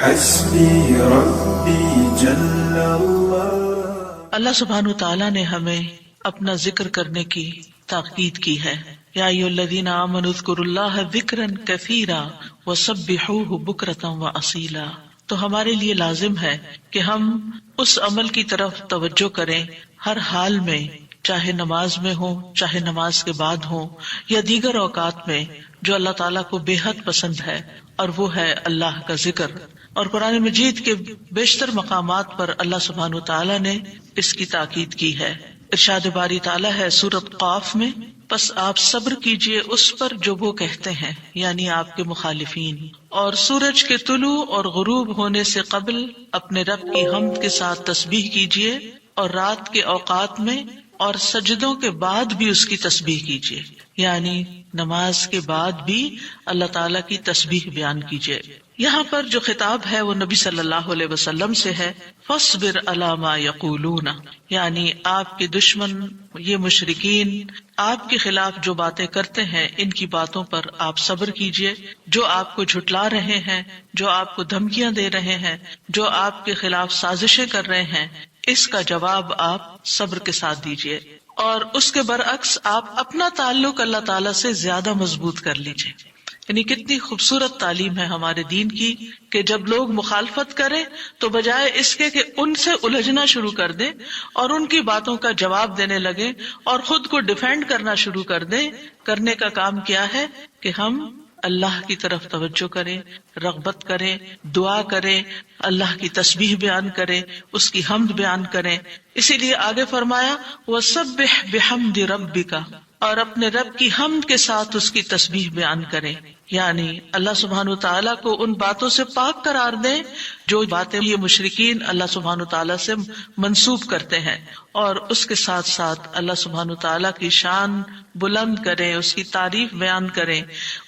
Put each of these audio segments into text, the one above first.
حسبی ربی جل اللہ۔ اللہ سبحانہ تعالیٰ نے ہمیں اپنا ذکر کرنے کی تاکید کی ہے۔ یا ایھا الذین آمنوا اذکروا اللہ ذکرا کثیرا وسبحوہ بکرۃ واصیلا۔ تو ہمارے لیے لازم ہے کہ ہم اس عمل کی طرف توجہ کریں ہر حال میں، چاہے نماز میں ہو، چاہے نماز کے بعد ہو، یا دیگر اوقات میں، جو اللہ تعالیٰ کو بے حد پسند ہے، اور وہ ہے اللہ کا ذکر۔ اور قرآن مجید کے بیشتر مقامات پر اللہ سبحانہ وتعالی نے اس کی تاکید کی ہے۔ ارشاد باری تعالیٰ ہے سورۃ قاف میں، پس آپ صبر کیجئے اس پر جو وہ کہتے ہیں، یعنی آپ کے مخالفین، اور سورج کے طلوع اور غروب ہونے سے قبل اپنے رب کی حمد کے ساتھ تسبیح کیجئے، اور رات کے اوقات میں اور سجدوں کے بعد بھی اس کی تسبیح کیجئے، یعنی نماز کے بعد بھی اللہ تعالیٰ کی تسبیح بیان کیجئے۔ یہاں پر جو خطاب ہے وہ نبی صلی اللہ علیہ وسلم سے ہے، فاصبر علی ما یقولون، یعنی آپ کے دشمن یہ مشرکین آپ کے خلاف جو باتیں کرتے ہیں، ان کی باتوں پر آپ صبر کیجئے۔ جو آپ کو جھٹلا رہے ہیں، جو آپ کو دھمکیاں دے رہے ہیں، جو آپ کے خلاف سازشیں کر رہے ہیں، اس کا جواب آپ صبر کے ساتھ دیجئے، اور اس کے برعکس آپ اپنا تعلق اللہ تعالیٰ سے زیادہ مضبوط کر لیجئے۔ یعنی کتنی خوبصورت تعلیم ہے ہمارے دین کی کہ جب لوگ مخالفت کریں تو بجائے اس کے کہ ان سے الجھنا شروع کر دیں اور ان کی باتوں کا جواب دینے لگیں اور خود کو ڈیفینڈ کرنا شروع کر دیں، کرنے کا کام کیا ہے کہ ہم اللہ کی طرف توجہ کریں، رغبت کریں، دعا کریں، اللہ کی تسبیح بیان کریں، اس کی حمد بیان کریں۔ اسی لیے آگے فرمایا وَسَبِّحْ بِحَمْدِ رَبِّكَ، اور اپنے رب کی حمد کے ساتھ اس کی تسبیح بیان کریں، یعنی اللہ سبحانہ وتعالیٰ کو ان باتوں سے پاک قرار دیں جو باتیں یہ مشرکین اللہ سبحانہ وتعالیٰ سے منسوب کرتے ہیں، اور اس کے ساتھ ساتھ اللہ سبحانہ وتعالیٰ کی شان بلند کریں، اس کی تعریف بیان کریں،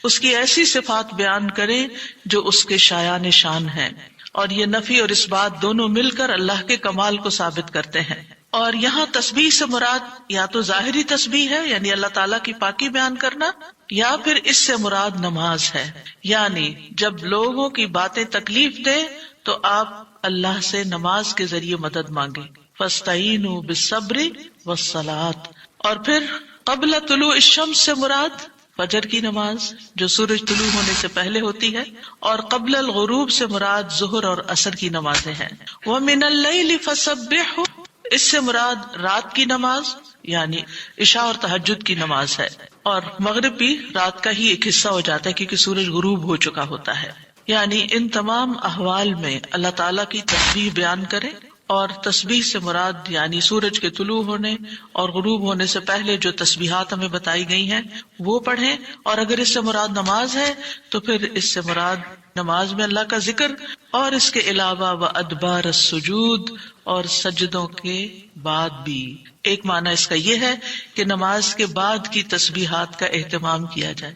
اس کی ایسی صفات بیان کریں جو اس کے شایان شان ہیں، اور یہ نفی اور اس بات دونوں مل کر اللہ کے کمال کو ثابت کرتے ہیں۔ اور یہاں تسبیح سے مراد یا تو ظاہری تسبیح ہے، یعنی اللہ تعالیٰ کی پاکی بیان کرنا، یا پھر اس سے مراد نماز ہے، یعنی جب لوگوں کی باتیں تکلیف دیں تو آپ اللہ سے نماز کے ذریعے مدد مانگیں، فاستعینوا بالصبر والصلاۃ۔ اور پھر قبل طلوع الشمس سے مراد فجر کی نماز جو سورج طلوع ہونے سے پہلے ہوتی ہے، اور قبل الغروب سے مراد ظہر اور عصر کی نمازیں ہیں۔ وَمِنَ اللَّيْلِ فَسَبِّحْهُ، اس سے مراد رات کی نماز یعنی عشاء اور تہجد کی نماز ہے، اور مغرب بھی رات کا ہی ایک حصہ ہو جاتا ہے کیونکہ سورج غروب ہو چکا ہوتا ہے۔ یعنی ان تمام احوال میں اللہ تعالیٰ کی تسبیح بیان کریں، اور تسبیح سے مراد یعنی سورج کے طلوع ہونے اور غروب ہونے سے پہلے جو تسبیحات ہمیں بتائی گئی ہیں وہ پڑھیں، اور اگر اس سے مراد نماز ہے تو پھر اس سے مراد نماز میں اللہ کا ذکر، اور اس کے علاوہ وَأَدْبَارَ السُّجُودِ، اور سجدوں کے بعد بھی۔ ایک معنی اس کا یہ ہے کہ نماز کے بعد کی تسبیحات کا اہتمام کیا جائے۔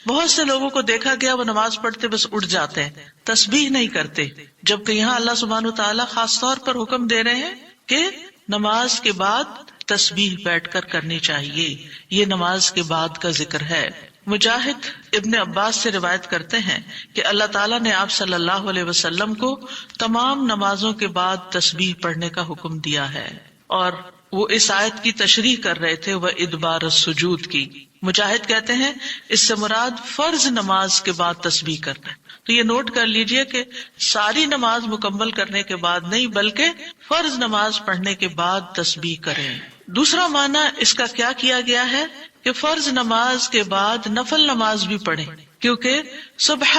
بہت سے لوگوں کو دیکھا گیا وہ نماز پڑھتے بس اٹھ جاتے ہیں، تسبیح نہیں کرتے، جبکہ یہاں اللہ سبحانہ وتعالیٰ خاص طور پر حکم دے رہے ہیں کہ نماز کے بعد تسبیح بیٹھ کر کرنی چاہیے، یہ نماز کے بعد کا ذکر ہے۔ مجاہد ابن عباس سے روایت کرتے ہیں کہ اللہ تعالیٰ نے آپ صلی اللہ علیہ وسلم کو تمام نمازوں کے بعد تسبیح پڑھنے کا حکم دیا ہے، اور وہ اس آیت کی تشریح کر رہے تھے وہ ادبار السجود کی۔ مجاہد کہتے ہیں اس سے مراد فرض نماز کے بعد تسبیح کرنا ہے۔ تو یہ نوٹ کر لیجئے کہ ساری نماز مکمل کرنے کے بعد نہیں بلکہ فرض نماز پڑھنے کے بعد تسبیح کریں۔ دوسرا معنی اس کا کیا کیا گیا ہے کہ فرض نماز کے بعد نفل نماز بھی پڑھیں، کیونکہ صبح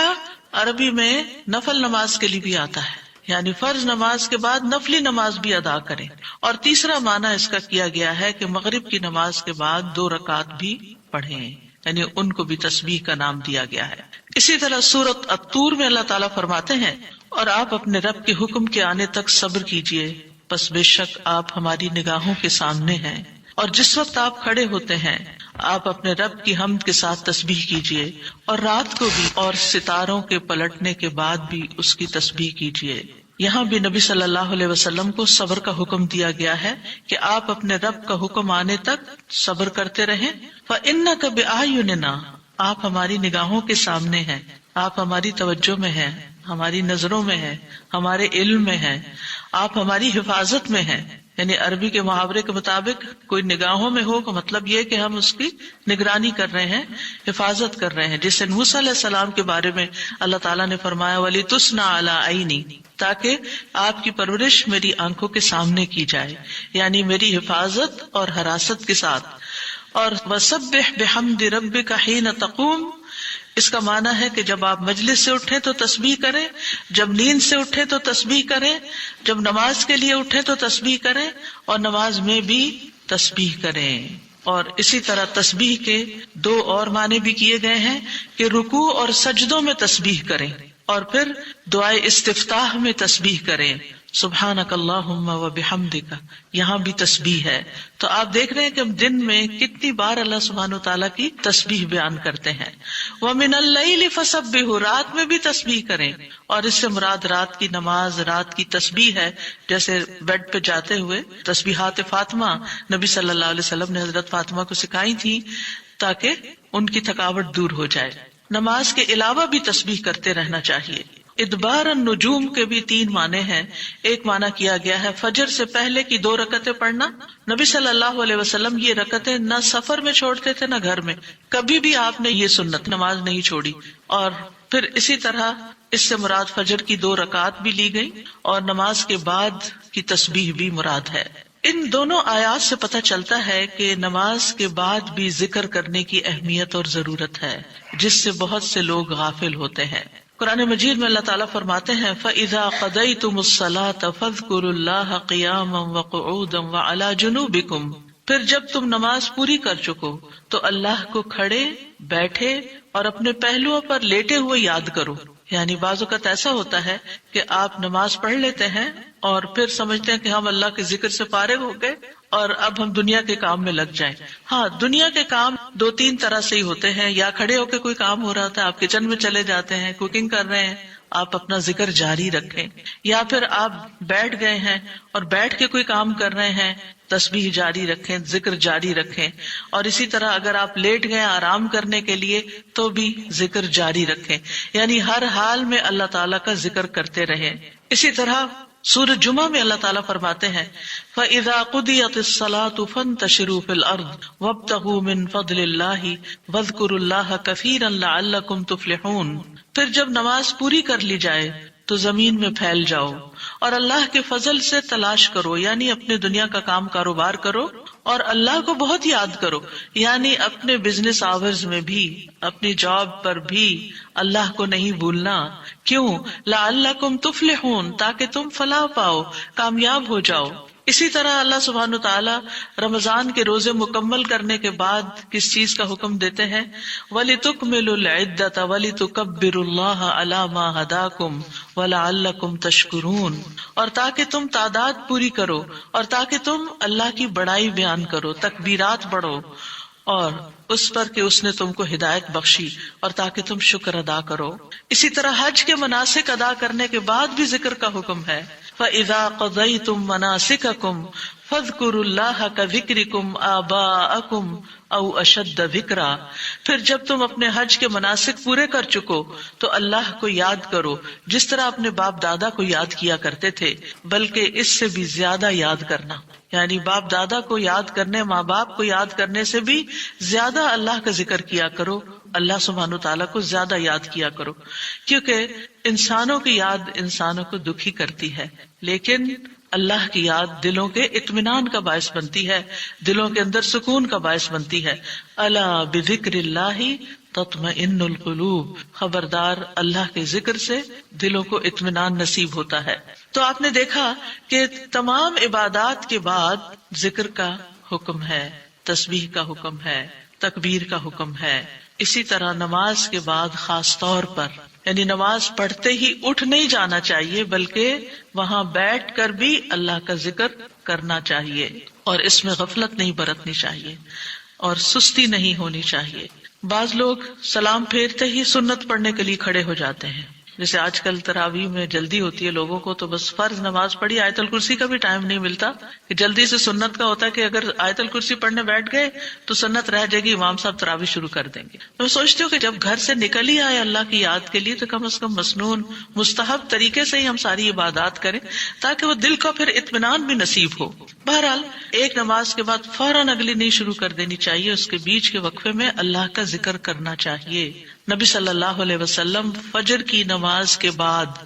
عربی میں نفل نماز کے لیے بھی آتا ہے، یعنی فرض نماز کے بعد نفلی نماز بھی ادا کریں۔ اور تیسرا معنی اس کا کیا گیا ہے کہ مغرب کی نماز کے بعد 2 رکعات بھی پڑھیں، یعنی ان کو بھی تسبیح کا نام دیا گیا ہے۔ اسی طرح سورۃ الطور میں اللہ تعالیٰ فرماتے ہیں اور آپ اپنے رب کے حکم کے آنے تک صبر کیجئے، پس بے شک آپ ہماری نگاہوں کے سامنے ہیں، اور جس وقت آپ کھڑے ہوتے ہیں آپ اپنے رب کی حمد کے ساتھ تسبیح کیجئے، اور رات کو بھی اور ستاروں کے پلٹنے کے بعد بھی اس کی تسبیح کیجئے۔ یہاں بھی نبی صلی اللہ علیہ وسلم کو صبر کا حکم دیا گیا ہے کہ آپ اپنے رب کا حکم آنے تک صبر کرتے رہیں۔ فَإِنَّكَ بِأَعْيُنِنَا، آپ ہماری نگاہوں کے سامنے ہیں، آپ ہماری توجہ میں ہیں۔ ہماری نظروں میں ہے، ہمارے علم میں ہے، آپ ہماری حفاظت میں ہیں. یعنی عربی کے محاورے کے مطابق کوئی نگاہوں میں ہو کا مطلب یہ کہ ہم اس کی نگرانی کر رہے ہیں، حفاظت کر رہے ہیں. جس سے موسیٰ علیہ السلام کے بارے میں اللہ تعالیٰ نے فرمایا وَلِتُسْنَ عَلَىٰ عَيْنِي، تاکہ آپ کی پرورش میری آنکھوں کے سامنے کی جائے، یعنی میری حفاظت اور حراست کے ساتھ. اور وَسَبِّحْ بِحَمْدِ رَبِّكَ حِينَ تَقُومُ، اس کا معنی ہے کہ جب آپ مجلس سے اٹھیں تو تسبیح کریں، جب نیند سے اٹھیں تو تسبیح کریں، جب نماز کے لیے اٹھیں تو تسبیح کریں، اور نماز میں بھی تسبیح کریں. اور اسی طرح تسبیح کے دو اور معنی بھی کیے گئے ہیں کہ رکوع اور سجدوں میں تسبیح کریں، اور پھر دعائے استفتاح میں تسبیح کریں. سبحانک اللہم و بحمدک، یہاں بھی تسبیح ہے. تو آپ دیکھ رہے ہیں کہ ہم دن میں کتنی بار اللہ سبحانہ و تعالیٰ کی تسبیح بیان کرتے ہیں. وَمِنَ اللَّيْلِ فَسَبِّحْهُ، رات میں بھی تسبیح کریں. اور اس سے مراد رات کی نماز، رات کی تسبیح ہے. جیسے بیڈ پہ جاتے ہوئے تسبیحات فاطمہ نبی صلی اللہ علیہ وسلم نے حضرت فاطمہ کو سکھائی تھی تاکہ ان کی تھکاوٹ دور ہو جائے. نماز کے علاوہ بھی تسبیح کرتے رہنا چاہیے. ادبار النجوم کے بھی 3 معنی ہیں. ایک معنی کیا گیا ہے فجر سے پہلے کی 2 رکعتیں پڑھنا. نبی صلی اللہ علیہ وسلم یہ رکعتیں نہ سفر میں چھوڑتے تھے نہ گھر میں، کبھی بھی آپ نے یہ سنت نماز نہیں چھوڑی. اور پھر اسی طرح اس سے مراد فجر کی 2 رکعات بھی لی گئی، اور نماز کے بعد کی تسبیح بھی مراد ہے. ان دونوں آیات سے پتہ چلتا ہے کہ نماز کے بعد بھی ذکر کرنے کی اہمیت اور ضرورت ہے، جس سے بہت سے لوگ غافل ہوتے ہیں. قرآن مجید میں اللہ تعالیٰ فرماتے ہیں فَإِذَا قَضَيْتُمُ الصَّلَاةَ فَاذْكُرُوا اللَّهَ قِيَامًا وَقُعُودًا وَعَلَى جُنُوبِكُمْ، پھر جب تم نماز پوری کر چکو تو اللہ کو کھڑے، بیٹھے اور اپنے پہلوؤں پر لیٹے ہوئے یاد کرو. یعنی بعض اوقات ایسا ہوتا ہے کہ آپ نماز پڑھ لیتے ہیں اور پھر سمجھتے ہیں کہ ہم اللہ کے ذکر سے فارغ ہو گئے اور اب ہم دنیا کے کام میں لگ جائیں. ہاں، دنیا کے کام 2-3 طرح سے ہی ہوتے ہیں. یا کھڑے ہو کے کوئی کام ہو رہا تھا، آپ کچن میں چلے جاتے ہیں، کوکنگ کر رہے ہیں، آپ اپنا ذکر جاری رکھیں. یا پھر آپ بیٹھ گئے ہیں اور بیٹھ کے کوئی کام کر رہے ہیں، تسبیح جاری رکھیں، ذکر جاری رکھیں. اور اسی طرح اگر آپ لیٹ گئے آرام کرنے کے لیے تو بھی ذکر جاری رکھیں. یعنی ہر حال میں اللہ تعالیٰ کا ذکر کرتے رہیں. اسی طرح سورہ جمعہ میں اللہ تعالیٰ فرماتے ہیں فَإِذَا قُضِيَتِ الصَّلَاةُ فَانتَشِرُوا فِي الْأَرْضِ وَابْتَغُوا مِن فَضْلِ اللَّهِ وَاذْكُرُوا اللَّهَ كَثِيرًا لَعَلَّكُمْ تُفْلِحُونَ. پھر جب نماز پوری کر لی جائے تو زمین میں پھیل جاؤ اور اللہ کے فضل سے تلاش کرو، یعنی اپنے دنیا کا کام کاروبار کرو اور اللہ کو بہت یاد کرو. یعنی اپنے بزنس آورز میں بھی، اپنی جاب پر بھی اللہ کو نہیں بھولنا. کیوں؟ لعلکم تفلحون، تاکہ تم فلاح پاؤ، کامیاب ہو جاؤ. اسی طرح اللہ سبحانہ وتعالی رمضان کے روزے مکمل کرنے کے بعد کس چیز کا حکم دیتے ہیں؟ وَلِتُكْمِلُوا الْعِدَّةَ وَلِتُكَبِّرُوا اللَّهَ عَلَى مَا هَدَاكُمْ وَلَعَلَّكُمْ تَشْكُرُونَ. اور تاکہ تم تعداد پوری کرو، اور تاکہ تم اللہ کی بڑائی بیان کرو، تکبیرات پڑھو، اور اس پر کہ اس نے تم کو ہدایت بخشی، اور تاکہ تم شکر ادا کرو. اسی طرح حج کے مناسک ادا کرنے کے بعد بھی ذکر کا حکم ہے. فَإِذَا قَضَيْتُم مَّنَاسِكَكُمْ فَاذْكُرُوا اللَّهَ كَذِكْرِكُمْ آبَاءَكُمْ أَوْ أَشَدَّ ذِكْرًا. پھر جب تم اپنے حج کے مناسک پورے کر چکو تو اللہ کو یاد کرو جس طرح اپنے باپ دادا کو یاد کیا کرتے تھے، بلکہ اس سے بھی زیادہ یاد کرنا. یعنی باپ دادا کو یاد کرنے، ماں باپ کو یاد کرنے سے بھی زیادہ اللہ کا ذکر کیا کرو، اللہ سبحانہ وتعالیٰ کو زیادہ یاد کیا کرو. کیونکہ انسانوں کی یاد انسانوں کو دکھی کرتی ہے، لیکن اللہ کی یاد دلوں کے اطمینان کا باعث بنتی ہے، دلوں کے اندر سکون کا باعث بنتی ہے. الا بذکر اللہ تطمئن القلوب، خبردار اللہ کے ذکر سے دلوں کو اطمینان نصیب ہوتا ہے. تو آپ نے دیکھا کہ تمام عبادات کے بعد ذکر کا حکم ہے، تسبیح کا حکم ہے، تکبیر کا حکم ہے. اسی طرح نماز کے بعد خاص طور پر، یعنی نماز پڑھتے ہی اٹھ نہیں جانا چاہیے، بلکہ وہاں بیٹھ کر بھی اللہ کا ذکر کرنا چاہیے، اور اس میں غفلت نہیں برتنی چاہیے اور سستی نہیں ہونی چاہیے. بعض لوگ سلام پھیرتے ہی سنت پڑھنے کے لیے کھڑے ہو جاتے ہیں، جیسے آج کل تراویح میں جلدی ہوتی ہے لوگوں کو، تو بس فرض نماز پڑھی، آیت الکرسی کا بھی ٹائم نہیں ملتا کہ جلدی سے سنت کا ہوتا ہے کہ اگر آیت الکرسی پڑھنے بیٹھ گئے تو سنت رہ جائے گی، امام صاحب تراویح شروع کر دیں گے۔ میں سوچتی ہوں کہ جب گھر سے نکل ہی آئے اللہ کی یاد کے لیے تو کم از کم مسنون مستحب طریقے سے ہی ہم ساری عبادات کریں تاکہ وہ دل کو پھر اطمینان بھی نصیب ہو۔ بہرحال ایک نماز کے بعد فوراً اگلی نہیں شروع کر دینی چاہیے، اس کے بیچ کے وقفے میں اللہ کا ذکر کرنا چاہیے۔ نبی صلی اللہ علیہ وسلم فجر کی نماز کے بعد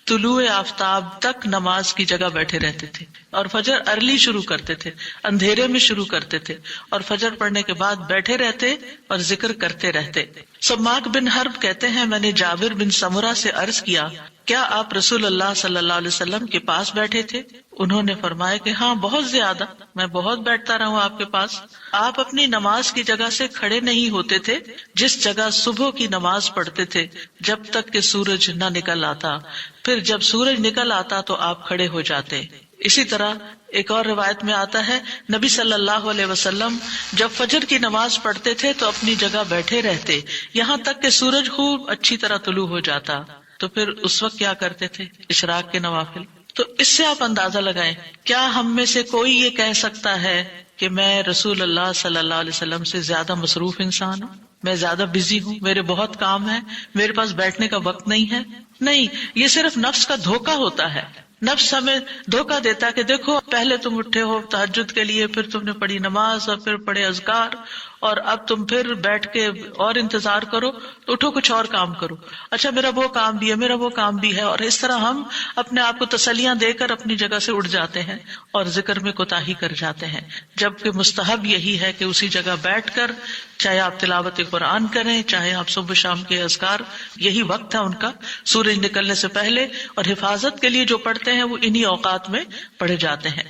طلوع آفتاب تک نماز کی جگہ بیٹھے رہتے تھے، اور فجر ارلی شروع کرتے تھے، اندھیرے میں شروع کرتے تھے، اور فجر پڑھنے کے بعد بیٹھے رہتے اور ذکر کرتے رہتے۔ سماک بن حرب کہتے ہیں میں نے جابر بن سمرہ سے عرض کیا کیا آپ رسول اللہ صلی اللہ علیہ وسلم کے پاس بیٹھے تھے؟ انہوں نے فرمایا کہ ہاں بہت زیادہ، میں بہت بیٹھتا رہا ہوں آپ کے پاس۔ آپ اپنی نماز کی جگہ سے کھڑے نہیں ہوتے تھے جس جگہ صبح کی نماز پڑھتے تھے جب تک کہ سورج نہ نکل آتا، پھر جب سورج نکل آتا تو آپ کھڑے ہو جاتے۔ اسی طرح ایک اور روایت میں آتا ہے نبی صلی اللہ علیہ وسلم جب فجر کی نماز پڑھتے تھے تو اپنی جگہ بیٹھے رہتے یہاں تک کہ سورج خوب اچھی طرح طلوع ہو جاتا، تو پھر اس وقت کیا کرتے تھے؟ اشراق کے نوافل۔ تو اس سے آپ اندازہ لگائیں، کیا ہم میں سے کوئی یہ کہہ سکتا ہے کہ میں رسول اللہ صلی اللہ علیہ وسلم سے زیادہ مصروف انسان ہوں، میں زیادہ بزی ہوں، میرے بہت کام ہے، میرے پاس بیٹھنے کا وقت نہیں ہے؟ نہیں، یہ صرف نفس کا دھوکہ ہوتا ہے۔ نفس ہمیں دھوکہ دیتا ہے کہ دیکھو پہلے تم اٹھے ہو تہجد کے لیے، پھر تم نے پڑھی نماز اور پھر پڑھے اذکار، اور اب تم پھر بیٹھ کے اور انتظار کرو تو اٹھو کچھ اور کام کرو، اچھا میرا وہ کام بھی ہے، میرا وہ کام بھی ہے، اور اس طرح ہم اپنے آپ کو تسلیاں دے کر اپنی جگہ سے اٹھ جاتے ہیں اور ذکر میں کوتاہی کر جاتے ہیں، جبکہ مستحب یہی ہے کہ اسی جگہ بیٹھ کر چاہے آپ تلاوت قرآن کریں، چاہے آپ صبح شام کے اذکار، یہی وقت ہے ان کا سورج نکلنے سے پہلے، اور حفاظت کے لیے جو پڑھتے ہیں وہ انہی اوقات میں پڑھے جاتے ہیں۔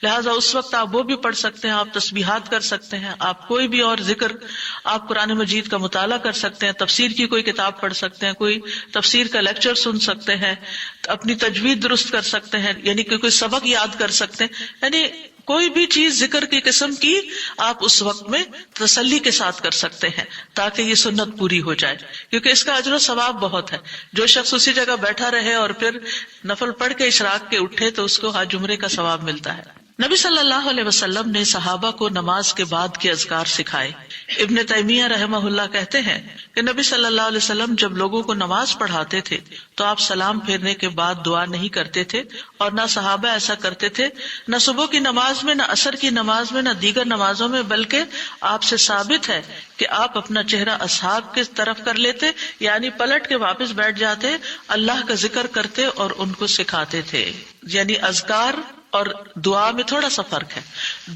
لہٰذا اس وقت آپ وہ بھی پڑھ سکتے ہیں، آپ تسبیحات کر سکتے ہیں، آپ کوئی بھی اور ذکر، آپ قرآن مجید کا مطالعہ کر سکتے ہیں، تفسیر کی کوئی کتاب پڑھ سکتے ہیں، کوئی تفسیر کا لیکچر سن سکتے ہیں، اپنی تجوید درست کر سکتے ہیں، یعنی کہ کوئی سبق یاد کر سکتے ہیں، یعنی کوئی بھی چیز ذکر کی قسم کی آپ اس وقت میں تسلی کے ساتھ کر سکتے ہیں تاکہ یہ سنت پوری ہو جائے، کیونکہ اس کا اجر و ثواب بہت ہے۔ جو شخص اسی جگہ بیٹھا رہے اور پھر نفل پڑھ کے اشراق کے اٹھے تو اس کو حج عمرے کا ثواب ملتا ہے۔ نبی صلی اللہ علیہ وسلم نے صحابہ کو نماز کے بعد کے اذکار سکھائے۔ ابن تیمیہ رحمہ اللہ کہتے ہیں کہ نبی صلی اللہ علیہ وسلم جب لوگوں کو نماز پڑھاتے تھے تو آپ سلام پھیرنے کے بعد دعا نہیں کرتے تھے، اور نہ صحابہ ایسا کرتے تھے، نہ صبح کی نماز میں، نہ عصر کی نماز میں، نہ دیگر نمازوں میں، بلکہ آپ سے ثابت ہے کہ آپ اپنا چہرہ اصحاب کی طرف کر لیتے، یعنی پلٹ کے واپس بیٹھ جاتے، اللہ کا ذکر کرتے اور ان کو سکھاتے تھے۔ یعنی اذکار اور دعا میں تھوڑا سا فرق ہے،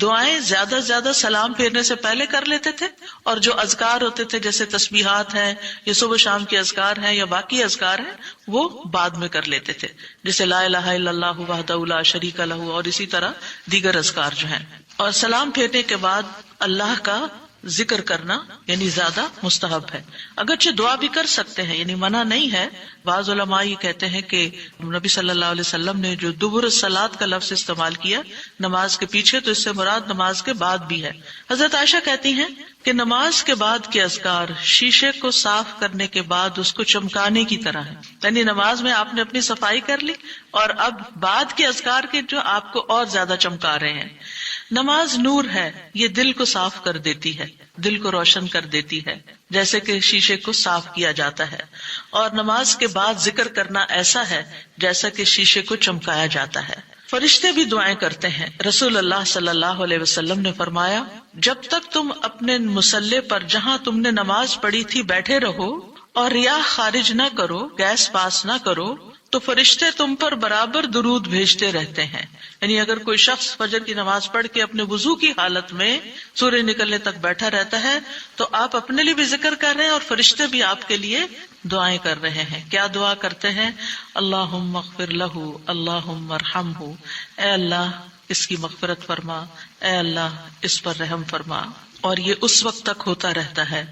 دعائیں زیادہ سے زیادہ سلام پھیرنے سے پہلے کر لیتے تھے، اور جو اذکار ہوتے تھے جیسے تسبیحات ہیں یا صبح شام کے اذکار ہیں یا باقی اذکار ہیں وہ بعد میں کر لیتے تھے، جیسے لا الہ الا اللہ وحدہ لا شریک لہ، اور اسی طرح دیگر اذکار جو ہیں۔ اور سلام پھیرنے کے بعد اللہ کا ذکر کرنا یعنی زیادہ مستحب ہے، اگرچہ دعا بھی کر سکتے ہیں، یعنی منع نہیں ہے۔ بعض علماء یہ کہتے ہیں کہ نبی صلی اللہ علیہ وسلم نے جو دبر الصلاۃ کا لفظ استعمال کیا نماز کے پیچھے، تو اس سے مراد نماز کے بعد بھی ہے۔ حضرت عائشہ کہتی ہیں کہ نماز کے بعد کے اذکار شیشے کو صاف کرنے کے بعد اس کو چمکانے کی طرح ہے، یعنی نماز میں آپ نے اپنی صفائی کر لی اور اب بعد کے اذکار کے جو آپ کو اور زیادہ چمکا رہے ہیں۔ نماز نور ہے، یہ دل کو صاف کر دیتی ہے، دل کو روشن کر دیتی ہے، جیسے کہ شیشے کو صاف کیا جاتا ہے، اور نماز کے بعد ذکر کرنا ایسا ہے جیسا کہ شیشے کو چمکایا جاتا ہے۔ فرشتے بھی دعائیں کرتے ہیں۔ رسول اللہ صلی اللہ علیہ وسلم نے فرمایا جب تک تم اپنے مصلی پر جہاں تم نے نماز پڑھی تھی بیٹھے رہو اور ریاح خارج نہ کرو، گیس پاس نہ کرو، تو فرشتے تم پر برابر درود بھیجتے رہتے ہیں۔ یعنی اگر کوئی شخص فجر کی نماز پڑھ کے اپنے وضو کی حالت میں سورج نکلنے تک بیٹھا رہتا ہے تو آپ اپنے لیے بھی ذکر کر رہے ہیں اور فرشتے بھی آپ کے لیے دعائیں کر رہے ہیں۔ کیا دعا کرتے ہیں؟ اللہم اغفر لہ، اللہم ارحمہ، اے اللہ اس کی مغفرت فرما، اے اللہ اس پر رحم فرما۔ اور یہ اس وقت تک ہوتا رہتا ہے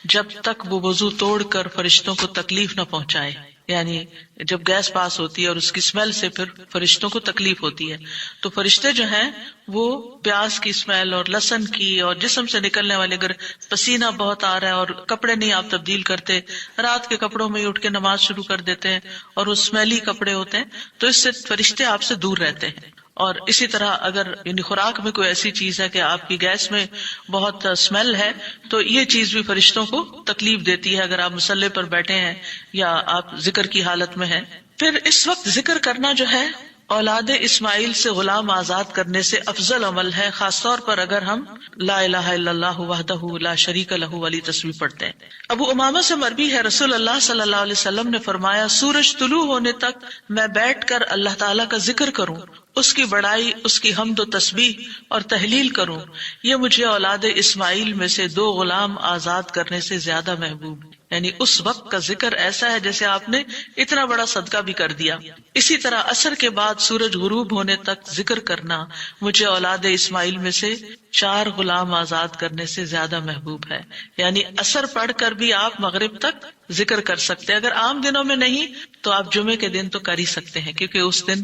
جب تک وہ وضو توڑ کر فرشتوں کو تکلیف نہ پہنچائے، یعنی جب گیس پاس ہوتی ہے اور اس کی اسمیل سے پھر فرشتوں کو تکلیف ہوتی ہے، تو فرشتے جو ہیں وہ پیاز کی اسمیل اور لہسن کی اور جسم سے نکلنے والے، اگر پسینہ بہت آ رہا ہے اور کپڑے نہیں آپ تبدیل کرتے، رات کے کپڑوں میں اٹھ کے نماز شروع کر دیتے ہیں اور وہ اسمیلی کپڑے ہوتے ہیں، تو اس سے فرشتے آپ سے دور رہتے ہیں. اور اسی طرح اگر یعنی خوراک میں کوئی ایسی چیز ہے کہ آپ کی گیس میں بہت اسمیل ہے، تو یہ چیز بھی فرشتوں کو تکلیف دیتی ہے اگر آپ مصلی پر بیٹھے ہیں یا آپ ذکر کی حالت میں ہیں. پھر اس وقت ذکر کرنا جو ہے اولاد اسماعیل سے غلام آزاد کرنے سے افضل عمل ہے، خاص طور پر اگر ہم لا الہ الا اللہ وحدہ لا شریک لہ والی تسبیح پڑھتے ہیں. ابو امامہ سے مروی ہے رسول اللہ صلی اللہ علیہ وسلم نے فرمایا، سورج طلوع ہونے تک میں بیٹھ کر اللہ تعالیٰ کا ذکر کروں، اس کی بڑائی، اس کی حمد و تسبیح اور تحلیل کروں، یہ مجھے اولاد اسماعیل میں سے 2 غلام آزاد کرنے سے زیادہ محبوب ہے. یعنی اس وقت کا ذکر ایسا ہے جیسے آپ نے اتنا بڑا صدقہ بھی کر دیا. اسی طرح عصر کے بعد سورج غروب ہونے تک ذکر کرنا مجھے اولاد اسماعیل میں سے 4 غلام آزاد کرنے سے زیادہ محبوب ہے. یعنی عصر پڑھ کر بھی آپ مغرب تک ذکر کر سکتے ہیں. اگر عام دنوں میں نہیں تو آپ جمعے کے دن تو کر ہی سکتے ہیں، کیونکہ اس دن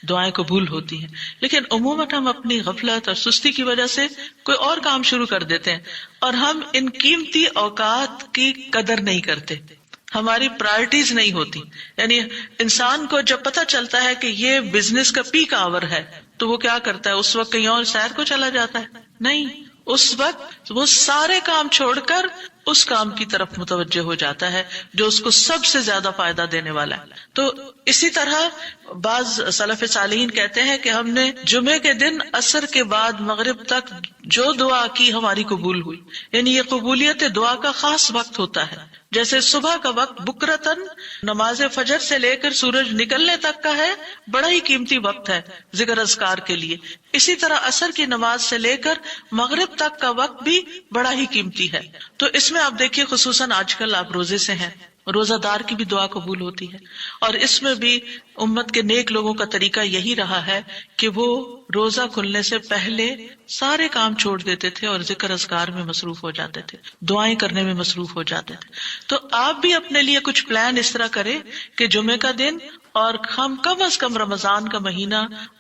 دعائیں قبول ہوتی ہیں. لیکن عموماً ہم اپنی غفلت اور سستی کی وجہ سے کوئی اور کام شروع کر دیتے ہیں اور ہم ان قیمتی اوقات کی قدر نہیں کرتے، ہماری پرائرٹیز نہیں ہوتی. یعنی انسان کو جب پتہ چلتا ہے کہ یہ بزنس کا پیک آور ہے تو وہ کیا کرتا ہے؟ اس وقت کہیں اور سیر کو چلا جاتا ہے؟ نہیں، اس وقت وہ سارے کام چھوڑ کر اس کام کی طرف متوجہ ہو جاتا ہے جو اس کو سب سے زیادہ فائدہ دینے والا ہے. تو اسی طرح بعض سلف صالحین کہتے ہیں کہ ہم نے جمعے کے دن عصر کے بعد مغرب تک جو دعا کی ہماری قبول ہوئی. یعنی یہ قبولیت دعا کا خاص وقت ہوتا ہے. جیسے صبح کا وقت بکرتن نماز فجر سے لے کر سورج نکلنے تک کا ہے، بڑا ہی قیمتی وقت ہے ذکر اذکار کے لیے. اسی طرح عصر کی نماز سے لے کر مغرب تک کا وقت بھی بڑا ہی قیمتی ہے. تو اس میں آپ دیکھیے خصوصاً آج کل آپ روزے سے ہیں، روزہ دار کی بھی دعا قبول ہوتی ہے. اور اس میں بھی امت کے نیک لوگوں کا طریقہ یہی رہا ہے کہ وہ روزہ کھلنے سے پہلے سارے کام چھوڑ دیتے تھے اور ذکر اذکار میں مصروف ہو جاتے تھے، دعائیں کرنے میں مصروف ہو جاتے تھے. تو آپ بھی اپنے لیے کچھ پلان اس طرح کریں کہ جمعے کا دن اور ہم کم از کم رمضان کا مہینہ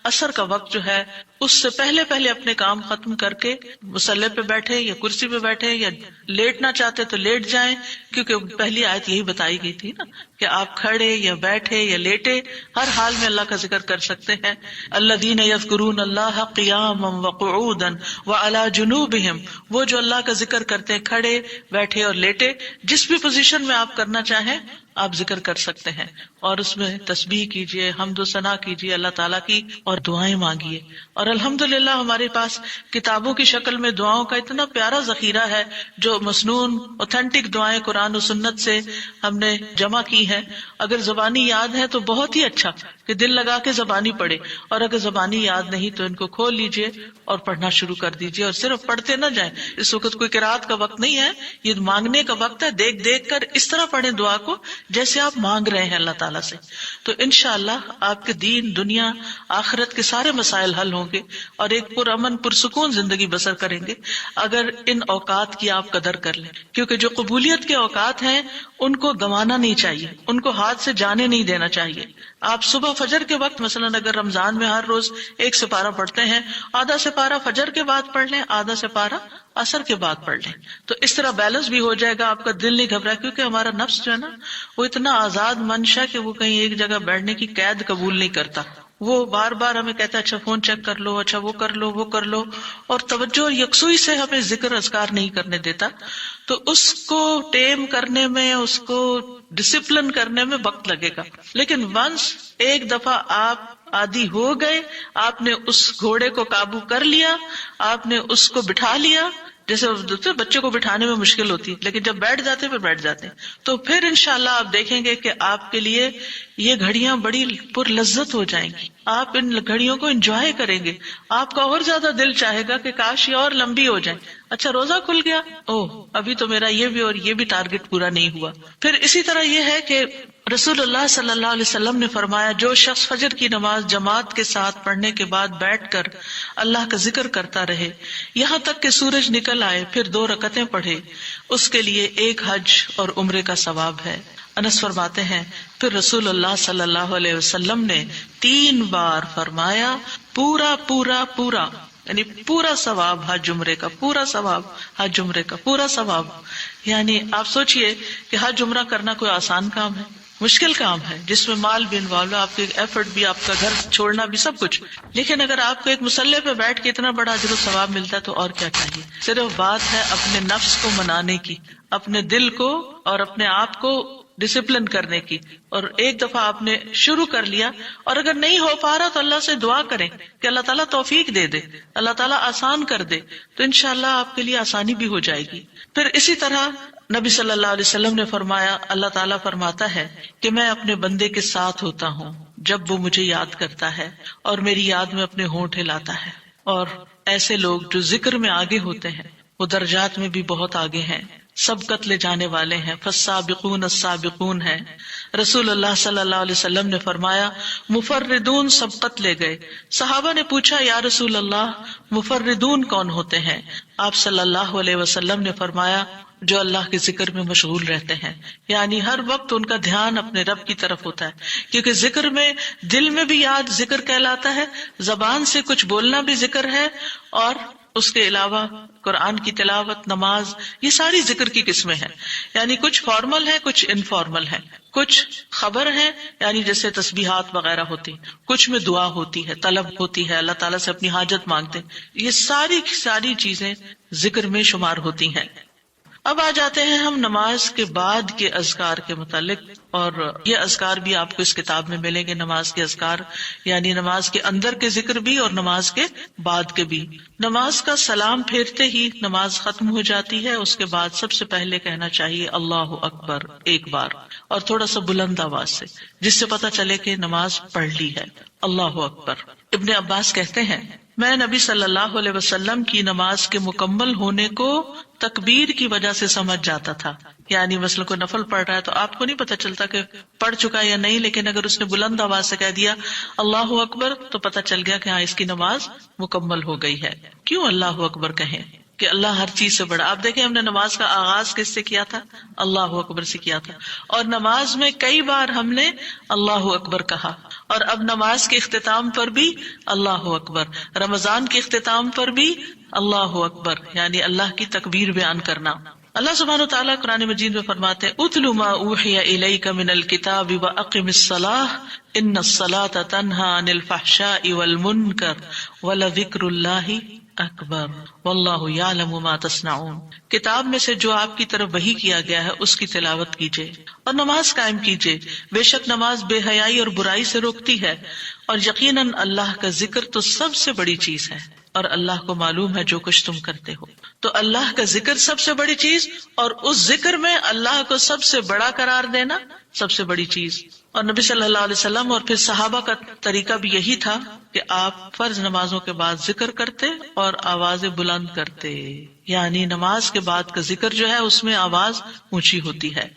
عصر کا وقت جو ہے اس سے پہلے اپنے کام ختم کر کے مصلی پہ بیٹھے یا کرسی پہ بیٹھے یا لیٹنا چاہتے تو لیٹ جائیں، کیونکہ پہلی آیت یہی بتائی گئی تھی نا کہ آپ کھڑے یا بیٹھے یا لیٹے ہر حال میں اللہ کا ذکر کر سکتے ہیں. الذین یذکرون اللہ قیاما وقعودا وعلی جنوبہم، وہ جو اللہ کا ذکر کرتے ہیں کھڑے، بیٹھے اور لیٹے، جس بھی پوزیشن میں آپ کرنا چاہیں آپ ذکر کر سکتے ہیں. اور اس میں تسبیح کیجئے، حمد و ثنا کیجئے اللہ تعالیٰ کی اور دعائیں مانگیے. اور الحمدللہ ہمارے پاس کتابوں کی شکل میں دعاؤں کا اتنا پیارا ذخیرہ ہے جو مسنون اوتھینٹک دعائیں قرآن و سنت سے ہم نے جمع کی ہیں. اگر زبانی یاد ہے تو بہت ہی اچھا کہ دل لگا کے زبانی پڑھے، اور اگر زبانی یاد نہیں تو ان کو کھول لیجئے اور پڑھنا شروع کر دیجئے. اور صرف پڑھتے نہ جائیں، اس وقت کوئی قرات کا وقت نہیں ہے، یہ مانگنے کا وقت ہے. دیکھ دیکھ کر اس طرح پڑھیں دعا کو جیسے آپ مانگ رہے ہیں اللہ تعالیٰ سے. تو انشاءاللہ آپ کے دین، دنیا، آخرت کے سارے مسائل حل ہوں گے اور ایک پرامن پرسکون زندگی بسر کریں گے اگر ان اوقات کی آپ قدر کر لیں. کیونکہ جو قبولیت کے اوقات ہیں ان کو گنوانا نہیں چاہیے، ان کو ہاتھ سے جانے نہیں دینا چاہیے. آپ صبح فجر کے وقت مثلاً اگر رمضان میں ہر روز 1 سپارہ پڑھتے ہیں، آدھا سپارہ فجر کے بعد پڑھ لیں، آدھا سپارہ عصر کے بعد پڑھ لیں. تو اس طرح بیلنس بھی ہو جائے گا، آپ کا دل نہیں گھبرا. کیونکہ ہمارا نفس جو ہے نا وہ اتنا آزاد منشا کہ وہ کہیں ایک جگہ بیٹھنے کی قید قبول نہیں کرتا. وہ بار بار ہمیں کہتا ہے اچھا فون چیک کر لو، اچھا وہ کر لو، وہ کر لو، اور توجہ اور یکسوئی سے ہمیں ذکر اذکار نہیں کرنے دیتا. تو اس کو ٹیم کرنے میں، اس کو ڈسپلن کرنے میں وقت لگے گا. لیکن ونس ایک دفعہ آپ عادی ہو گئے، آپ نے اس گھوڑے کو قابو کر لیا، آپ نے اس کو بٹھا لیا. جیسے بچے کو بٹھانے میں مشکل ہوتی ہے لیکن جب بیٹھ جاتے پھر بیٹھ جاتے ہیں. تو پھر انشاءاللہ آپ دیکھیں گے کہ آپ کے لیے یہ گھڑیاں بڑی پر لذت ہو جائیں گی. آپ ان گھڑیوں کو انجوائے کریں گے. آپ کا اور زیادہ دل چاہے گا کہ کاش یہ اور لمبی ہو جائیں. اچھا روزہ کھل گیا، ابھی تو میرا یہ بھی اور یہ بھی ٹارگٹ پورا نہیں ہوا. پھر اسی طرح یہ ہے کہ رسول اللہ صلی اللہ علیہ وسلم نے فرمایا جو شخص فجر کی نماز جماعت کے ساتھ پڑھنے کے بعد بیٹھ کر اللہ کا ذکر کرتا رہے یہاں تک کہ سورج نکل آئے پھر 2 رکعتیں پڑھے، اس کے لیے 1 حج اور عمرے کا ثواب ہے. انس فرماتے ہیں پھر رسول اللہ صلی اللہ علیہ وسلم نے 3 بار فرمایا پورا پورا پورا، یعنی پورا ثواب حج عمرے کا، پورا ثواب حج عمرے کا، پورا ثواب. یعنی آپ سوچئے کہ حج عمرہ کرنا کوئی آسان کام ہے؟ مشکل کام ہے جس میں مال بھی انوالو ہے، آپ کے ایفرٹ بھی، آپ کا گھر چھوڑنا بھی، سب کچھ. لیکن اگر آپ کو ایک مصلی پہ بیٹھ کے اتنا بڑا اجر و ثواب ملتا ہے تو اور کیا چاہیے. صرف بات ہے اپنے نفس کو منانے کی، اپنے دل کو اور اپنے آپ کو ڈسپلن کرنے کی. اور ایک دفعہ آپ نے شروع کر لیا اور اگر نہیں ہو پا رہا تو اللہ سے دعا کریں کہ اللہ تعالیٰ توفیق دے دے، اللہ تعالیٰ آسان کر دے، تو انشاءاللہ آپ کے لیے آسانی بھی ہو جائے گی. پھر اسی طرح نبی صلی اللہ علیہ وسلم نے فرمایا اللہ تعالیٰ فرماتا ہے کہ میں اپنے بندے کے ساتھ ہوتا ہوں جب وہ مجھے یاد کرتا ہے اور میری یاد میں اپنے ہونٹ ہلاتا ہے. اور ایسے لوگ جو ذکر میں آگے ہوتے ہیں وہ درجات میں بھی بہت آگے ہیں، سبقت لے جانے والے ہیں، فالسابقون السابقون ہیں. رسول اللہ صلی اللہ علیہ وسلم نے فرمایا مفردون سبقت لے گئے. صحابہ نے پوچھا یا رسول اللہ مفردون کون ہوتے ہیں؟ آپ صلی اللہ علیہ وسلم نے فرمایا جو اللہ کے ذکر میں مشغول رہتے ہیں، یعنی ہر وقت ان کا دھیان اپنے رب کی طرف ہوتا ہے، کیونکہ ذکر میں دل میں بھی یاد ذکر کہلاتا ہے، زبان سے کچھ بولنا بھی ذکر ہے، اور اس کے علاوہ قرآن کی تلاوت، نماز، یہ ساری ذکر کی قسمیں ہیں. یعنی کچھ فارمل ہے، کچھ انفارمل ہے، کچھ خبر ہے یعنی جیسے تسبیحات وغیرہ ہوتی، کچھ میں دعا ہوتی ہے، طلب ہوتی ہے، اللہ تعالیٰ سے اپنی حاجت مانگتے ہیں. یہ ساری چیزیں ذکر میں شمار ہوتی ہیں. اب آ جاتے ہیں ہم نماز کے بعد کے اذکار کے متعلق، اور یہ اذکار بھی آپ کو اس کتاب میں ملیں گے. نماز کے اذکار یعنی نماز کے اندر کے ذکر بھی اور نماز کے بعد کے بھی. نماز کا سلام پھیرتے ہی نماز ختم ہو جاتی ہے. اس کے بعد سب سے پہلے کہنا چاہیے اللہ اکبر 1 بار، اور تھوڑا سا بلند آواز سے، جس سے پتہ چلے کہ نماز پڑھ لی ہے. اللہ اکبر. ابن عباس کہتے ہیں میں نبی صلی اللہ علیہ وسلم کی نماز کے مکمل ہونے کو تکبیر کی وجہ سے سمجھ جاتا تھا. یعنی مثلا کوئی نفل پڑھ رہا ہے تو آپ کو نہیں پتہ چلتا کہ پڑھ چکا یا نہیں، لیکن اگر اس نے بلند آواز سے کہہ دیا اللہ اکبر تو پتہ چل گیا کہ ہاں اس کی نماز مکمل ہو گئی ہے. کیوں اللہ اکبر کہیں؟ کہ اللہ ہر چیز سے بڑا. آپ دیکھیں ہم نے نماز کا آغاز کس سے کیا تھا؟ اللہ اکبر سے کیا تھا، اور نماز میں کئی بار ہم نے اللہ اکبر کہا، اور اب نماز کے اختتام پر بھی اللہ اکبر، رمضان کے اختتام پر بھی اللہ اکبر، یعنی اللہ کی تکبیر بیان کرنا. اللہ سبحانہ وتعالیٰ قرآن مجید میں فرماتے اتل ما اوحی الیک من الکتاب واقم الصلاۃ ان الصلاۃ تنہی عن الفحشاء والمنکر ولذکر اللہ اکبر واللہ یعلم ما تصنعون. کتاب میں سے جو آپ کی طرف وحی کیا گیا ہے اس کی تلاوت کیجیے اور نماز قائم کیجیے، بے شک نماز بے حیائی اور برائی سے روکتی ہے، اور یقیناً اللہ کا ذکر تو سب سے بڑی چیز ہے، اور اللہ کو معلوم ہے جو کچھ تم کرتے ہو. تو اللہ کا ذکر سب سے بڑی چیز، اور اس ذکر میں اللہ کو سب سے بڑا قرار دینا سب سے بڑی چیز. اور نبی صلی اللہ علیہ وسلم اور پھر صحابہ کا طریقہ بھی یہی تھا کہ آپ فرض نمازوں کے بعد ذکر کرتے اور آوازیں بلند کرتے. یعنی نماز کے بعد کا ذکر جو ہے اس میں آواز اونچی ہوتی ہے.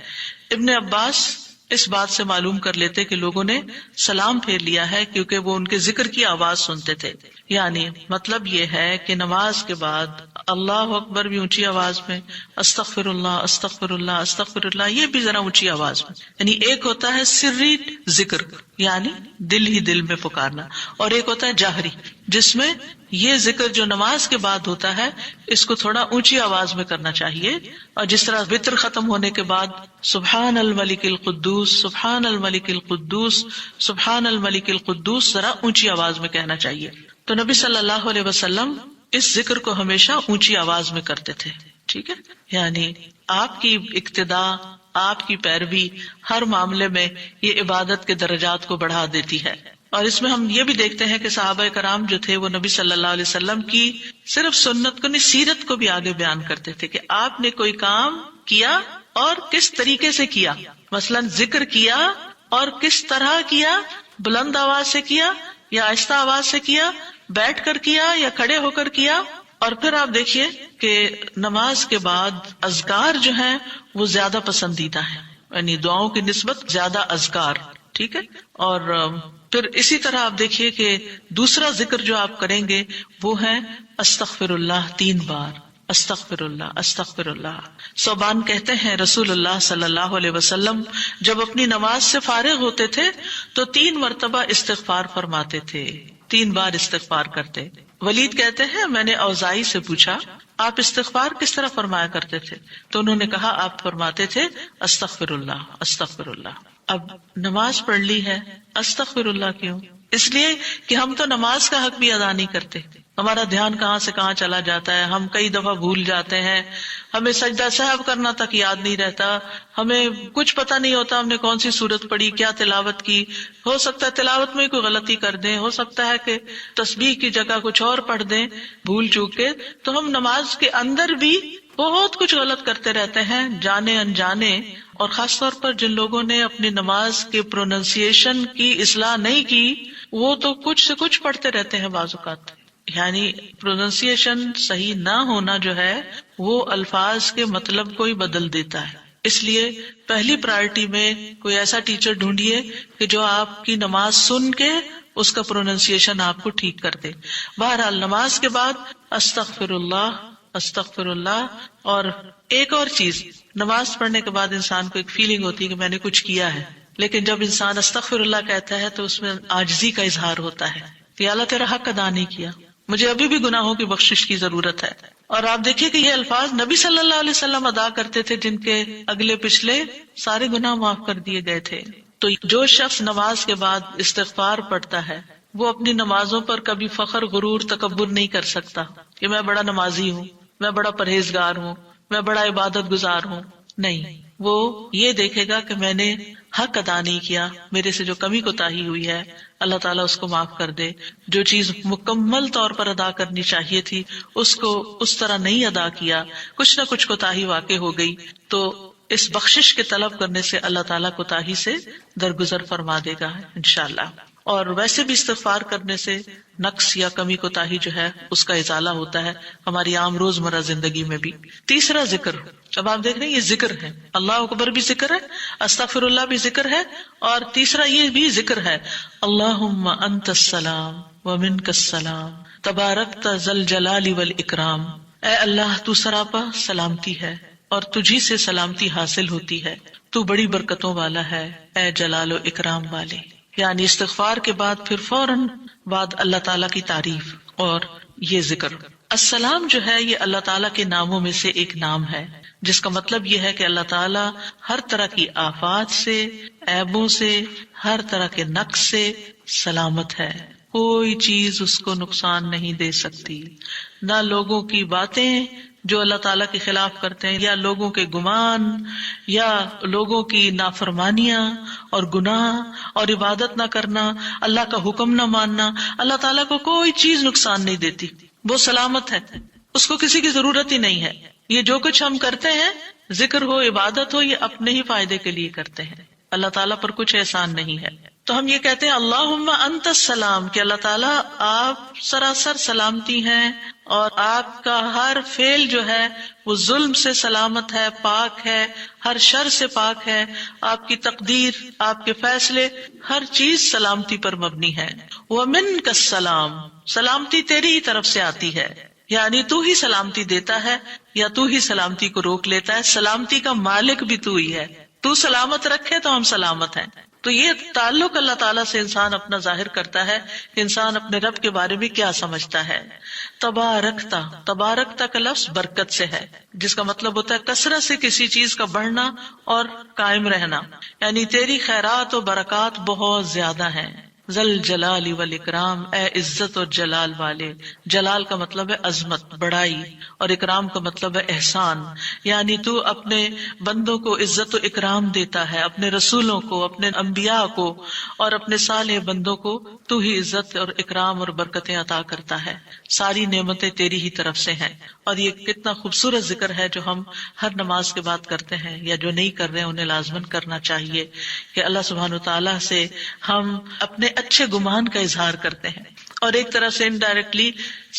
ابن عباس اس بات سے معلوم کر لیتے کہ لوگوں نے سلام پھیر لیا ہے کیونکہ وہ ان کے ذکر کی آواز سنتے تھے. یعنی مطلب یہ ہے کہ نماز کے بعد اللہ اکبر بھی اونچی آواز میں، استغفر اللہ استغفر اللہ استغفر اللہ یہ بھی ذرا اونچی آواز میں. یعنی ایک ہوتا ہے سری ذکر یعنی دل ہی دل میں پکارنا، اور ایک ہوتا ہے جاہری جس میں یہ ذکر جو نماز کے بعد ہوتا ہے اس کو تھوڑا اونچی آواز میں کرنا چاہیے. اور جس طرح وتر ختم ہونے کے بعد سبحان الملک القدوس سبحان الملک القدوس سبحان الملک القدوس ذرا اونچی آواز میں کہنا چاہیے. تو نبی صلی اللہ علیہ وسلم اس ذکر کو ہمیشہ اونچی آواز میں کرتے تھے. ٹھیک ہے، یعنی آپ کی اقتداء، آپ کی پیروی ہر معاملے میں یہ عبادت کے درجات کو بڑھا دیتی ہے. اور اس میں ہم یہ بھی دیکھتے ہیں کہ صحابہ کرام جو تھے وہ نبی صلی اللہ علیہ وسلم کی صرف سنت کو نہیں سیرت کو بھی آگے بیان کرتے تھے کہ آپ نے کوئی کام کیا اور کس طریقے سے کیا. مثلا ذکر کیا اور کس طرح کیا، بلند آواز سے کیا یا آہستہ آواز سے کیا، بیٹھ کر کیا یا کھڑے ہو کر کیا. اور پھر آپ دیکھیے کہ نماز کے بعد اذکار جو ہیں وہ زیادہ پسندیدہ ہیں، یعنی دعاؤں کی نسبت زیادہ اذکار، ٹھیک ہے. اور پھر اسی طرح آپ دیکھیے کہ دوسرا ذکر جو آپ کریں گے وہ ہے استغفر اللہ 3 بار، استغفر اللہ استغفر اللہ. ثوبان کہتے ہیں رسول اللہ صلی اللہ علیہ وسلم جب اپنی نماز سے فارغ ہوتے تھے تو 3 مرتبہ استغفار فرماتے تھے، 3 بار استغفار کرتے. ولید کہتے ہیں میں نے اوزائی سے پوچھا آپ استغفار کس طرح فرمایا کرتے تھے؟ تو انہوں نے کہا آپ فرماتے تھے استغفر اللہ استغفر اللہ. اب نماز پڑھ لی ہے، استغفر اللہ کیوں؟ اس لیے کہ ہم تو نماز کا حق بھی ادا نہیں کرتے. ہمارا دھیان کہاں سے کہاں چلا جاتا ہے، ہم کئی دفعہ بھول جاتے ہیں، ہمیں سجدہ سہو کرنا تک یاد نہیں رہتا، ہمیں کچھ پتہ نہیں ہوتا ہم نے کون سی سورت پڑھی، کیا تلاوت کی. ہو سکتا ہے تلاوت میں کوئی غلطی کر دیں، ہو سکتا ہے کہ تسبیح کی جگہ کچھ اور پڑھ دیں بھول چوک کے. تو ہم نماز کے اندر بھی بہت کچھ غلط کرتے رہتے ہیں جانے انجانے. اور خاص طور پر جن لوگوں نے اپنی نماز کے پروننسیشن کی اصلاح نہیں کی وہ تو کچھ سے کچھ پڑھتے رہتے ہیں بعض اوقات. یعنی پروننسیشن صحیح نہ ہونا جو ہے وہ الفاظ کے مطلب کو ہی بدل دیتا ہے. اس لیے پہلی پرائرٹی میں کوئی ایسا ٹیچر ڈھونڈیے کہ جو آپ کی نماز سن کے اس کا پروننسیشن آپ کو ٹھیک کر دے. بہرحال نماز کے بعد استغفر اللہ استغفر اللہ. اور ایک اور چیز، نماز پڑھنے کے بعد انسان کو ایک فیلنگ ہوتی ہے کہ میں نے کچھ کیا ہے، لیکن جب انسان استغفر اللہ کہتا ہے تو اس میں عاجزی کا اظہار ہوتا ہے کہ اللہ تیرا حق ادا نہیں کیا، مجھے ابھی بھی گناہوں کی بخشش کی ضرورت ہے. اور آپ دیکھیے کہ یہ الفاظ نبی صلی اللہ علیہ وسلم ادا کرتے تھے جن کے اگلے پچھلے سارے گناہ معاف کر دیے گئے تھے. تو جو شخص نماز کے بعد استغفار پڑھتا ہے وہ اپنی نمازوں پر کبھی فخر غرور تکبر نہیں کر سکتا کہ میں بڑا نمازی ہوں، میں بڑا پرہیزگار ہوں، میں بڑا عبادت گزار ہوں. نہیں، وہ یہ دیکھے گا کہ میں نے حق ادا نہیں کیا، میرے سے جو کمی کوتاہی ہوئی ہے اللہ تعالیٰ اس کو معاف کر دے. جو چیز مکمل طور پر ادا کرنی چاہیے تھی اس کو اس طرح نہیں ادا کیا، کچھ نہ کچھ کوتاہی واقع ہو گئی، تو اس بخشش کے طلب کرنے سے اللہ تعالیٰ کوتاہی سے درگزر فرما دے گا انشاءاللہ. اور ویسے بھی استغفار کرنے سے نقص یا کمی کوتاہی جو ہے اس کا ازالہ ہوتا ہے ہماری عام روزمرہ زندگی میں بھی. تیسرا ذکر، اب آپ دیکھ رہے ہیں یہ ذکر ہے، اللہ اکبر بھی ذکر ہے، استغفر اللہ بھی ذکر ہے، اور تیسرا یہ بھی ذکر ہے اللہم انت السلام ومنک السلام تبارکت ذی الجلال والاکرام. اے اللہ تو سراپا سلامتی ہے اور تجھی سے سلامتی حاصل ہوتی ہے، تو بڑی برکتوں والا ہے اے جلال و اکرام والے. یعنی استغفار کے بعد پھر فوراً بعد اللہ تعالیٰ کی تعریف اور یہ ذکر. السلام جو ہے یہ اللہ تعالیٰ کے ناموں میں سے ایک نام ہے جس کا مطلب یہ ہے کہ اللہ تعالیٰ ہر طرح کی آفات سے، عیبوں سے، ہر طرح کے نقص سے سلامت ہے. کوئی چیز اس کو نقصان نہیں دے سکتی، نہ لوگوں کی باتیں جو اللہ تعالیٰ کے خلاف کرتے ہیں، یا لوگوں کے گمان، یا لوگوں کی نافرمانیاں اور گناہ اور عبادت نہ کرنا، اللہ کا حکم نہ ماننا. اللہ تعالیٰ کو کوئی چیز نقصان نہیں دیتی، وہ سلامت ہے، اس کو کسی کی ضرورت ہی نہیں ہے. یہ جو کچھ ہم کرتے ہیں، ذکر ہو عبادت ہو، یہ اپنے ہی فائدے کے لیے کرتے ہیں، اللہ تعالیٰ پر کچھ احسان نہیں ہے. تو ہم یہ کہتے ہیں اللہم انت السلام کہ اللہ تعالیٰ آپ سراسر سلامتی ہیں اور آپ کا ہر فعل جو ہے وہ ظلم سے سلامت ہے، پاک ہے، ہر شر سے پاک ہے. آپ کی تقدیر، آپ کے فیصلے، ہر چیز سلامتی پر مبنی ہے. ومنک السلام، سلامتی تیری ہی طرف سے آتی ہے، یعنی تو ہی سلامتی دیتا ہے یا تو ہی سلامتی کو روک لیتا ہے. سلامتی کا مالک بھی تو ہی ہے، تو سلامت رکھے تو ہم سلامت ہیں. تو یہ تعلق اللہ تعالیٰ سے انسان اپنا ظاہر کرتا ہے کہ انسان اپنے رب کے بارے میں کیا سمجھتا ہے. تبارکتا، تبارکتا کا لفظ برکت سے ہے جس کا مطلب ہوتا ہے کثرت سے کسی چیز کا بڑھنا اور قائم رہنا، یعنی تیری خیرات و برکات بہت زیادہ ہیں. ذل جلال والاکرام، اے عزت اور جلال والے. جلال کا مطلب ہے عظمت، بڑائی، اور اکرام کا مطلب ہے احسان. یعنی تو اپنے بندوں کو عزت و اکرام دیتا ہے، اپنے رسولوں کو، اپنے انبیاء کو اور اپنے صالح بندوں کو تو ہی عزت اور اکرام اور برکتیں عطا کرتا ہے. ساری نعمتیں تیری ہی طرف سے ہیں. اور یہ کتنا خوبصورت ذکر ہے جو ہم ہر نماز کے بعد کرتے ہیں، یا جو نہیں کر رہے ہیں انہیں لازماً کرنا چاہیے کہ اللہ سبحانہ و تعالیٰ سے ہم اپنے اچھے گمان کا اظہار کرتے ہیں، اور ایک طرح سے انڈائریکٹلی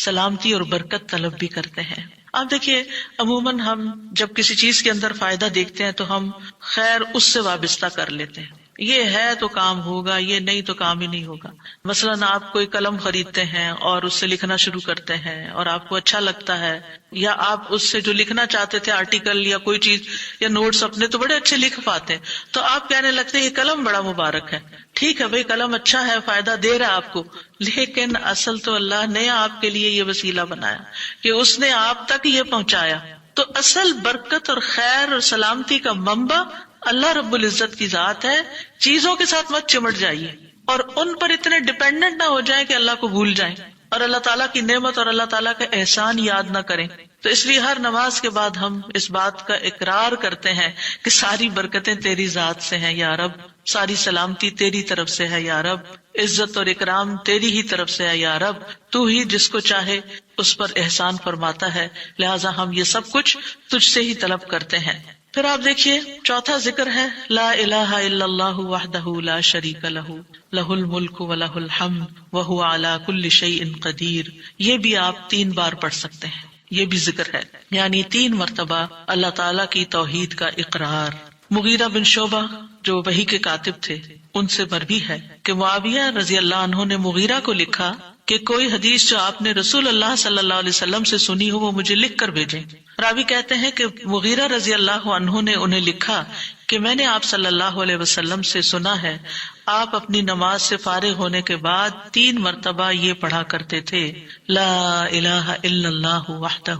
سلامتی اور برکت طلب بھی کرتے ہیں۔ آپ دیکھیے عموماً ہم جب کسی چیز کے اندر فائدہ دیکھتے ہیں تو ہم خیر اس سے وابستہ کر لیتے ہیں، یہ ہے تو کام ہوگا، یہ نہیں تو کام ہی نہیں ہوگا۔ مثلاً آپ کوئی قلم خریدتے ہیں اور اس سے لکھنا شروع کرتے ہیں اور آپ کو اچھا لگتا ہے، یا آپ اس سے جو لکھنا چاہتے تھے آرٹیکل یا کوئی چیز یا نوٹس اپنے تو بڑے اچھے لکھ پاتے ہیں، تو آپ کہنے لگتے ہیں یہ قلم بڑا مبارک ہے۔ ٹھیک ہے بھائی، قلم اچھا ہے، فائدہ دے رہا ہے آپ کو، لیکن اصل تو اللہ نے آپ کے لیے یہ وسیلہ بنایا کہ اس نے آپ تک یہ پہنچایا۔ تو اصل برکت اور خیر اور سلامتی کا منبع اللہ رب العزت کی ذات ہے۔ چیزوں کے ساتھ مت چمٹ جائیے اور ان پر اتنے ڈیپینڈنٹ نہ ہو جائیں کہ اللہ کو بھول جائیں اور اللہ تعالیٰ کی نعمت اور اللہ تعالیٰ کا احسان یاد نہ کریں۔ تو اس لیے ہر نماز کے بعد ہم اس بات کا اقرار کرتے ہیں کہ ساری برکتیں تیری ذات سے ہیں یا رب، ساری سلامتی تیری طرف سے ہے یا رب، عزت اور اکرام تیری ہی طرف سے ہے یا رب، تو ہی جس کو چاہے اس پر احسان فرماتا ہے، لہٰذا ہم یہ سب کچھ تجھ سے ہی طلب کرتے ہیں۔ پھر آپ دیکھیے چوتھا ذکر ہے لا الہ الا اللہ وحدہ لا شریک لہ لہ الملک ولہ الحمد وہو علی کل شیء قدیر۔ یہ بھی آپ 3 بار پڑھ سکتے ہیں، یہ بھی ذکر ہے، یعنی 3 مرتبہ اللہ تعالیٰ کی توحید کا اقرار۔ مغیرہ بن شعبہ جو وحی کے کاتب تھے ان سے مروی ہے کہ معاویہ رضی اللہ عنہ نے مغیرہ کو لکھا کہ کوئی حدیث جو آپ نے رسول اللہ صلی اللہ علیہ وسلم سے سنی ہو وہ مجھے لکھ کر بھیجیں۔ راوی کہتے ہیں کہ مغیرہ رضی اللہ عنہ نے انہیں لکھا کہ میں نے آپ صلی اللہ علیہ وسلم سے سنا ہے آپ اپنی نماز سے فارغ ہونے کے بعد 3 مرتبہ یہ پڑھا کرتے تھے لا الہ الا اللہ وحدہ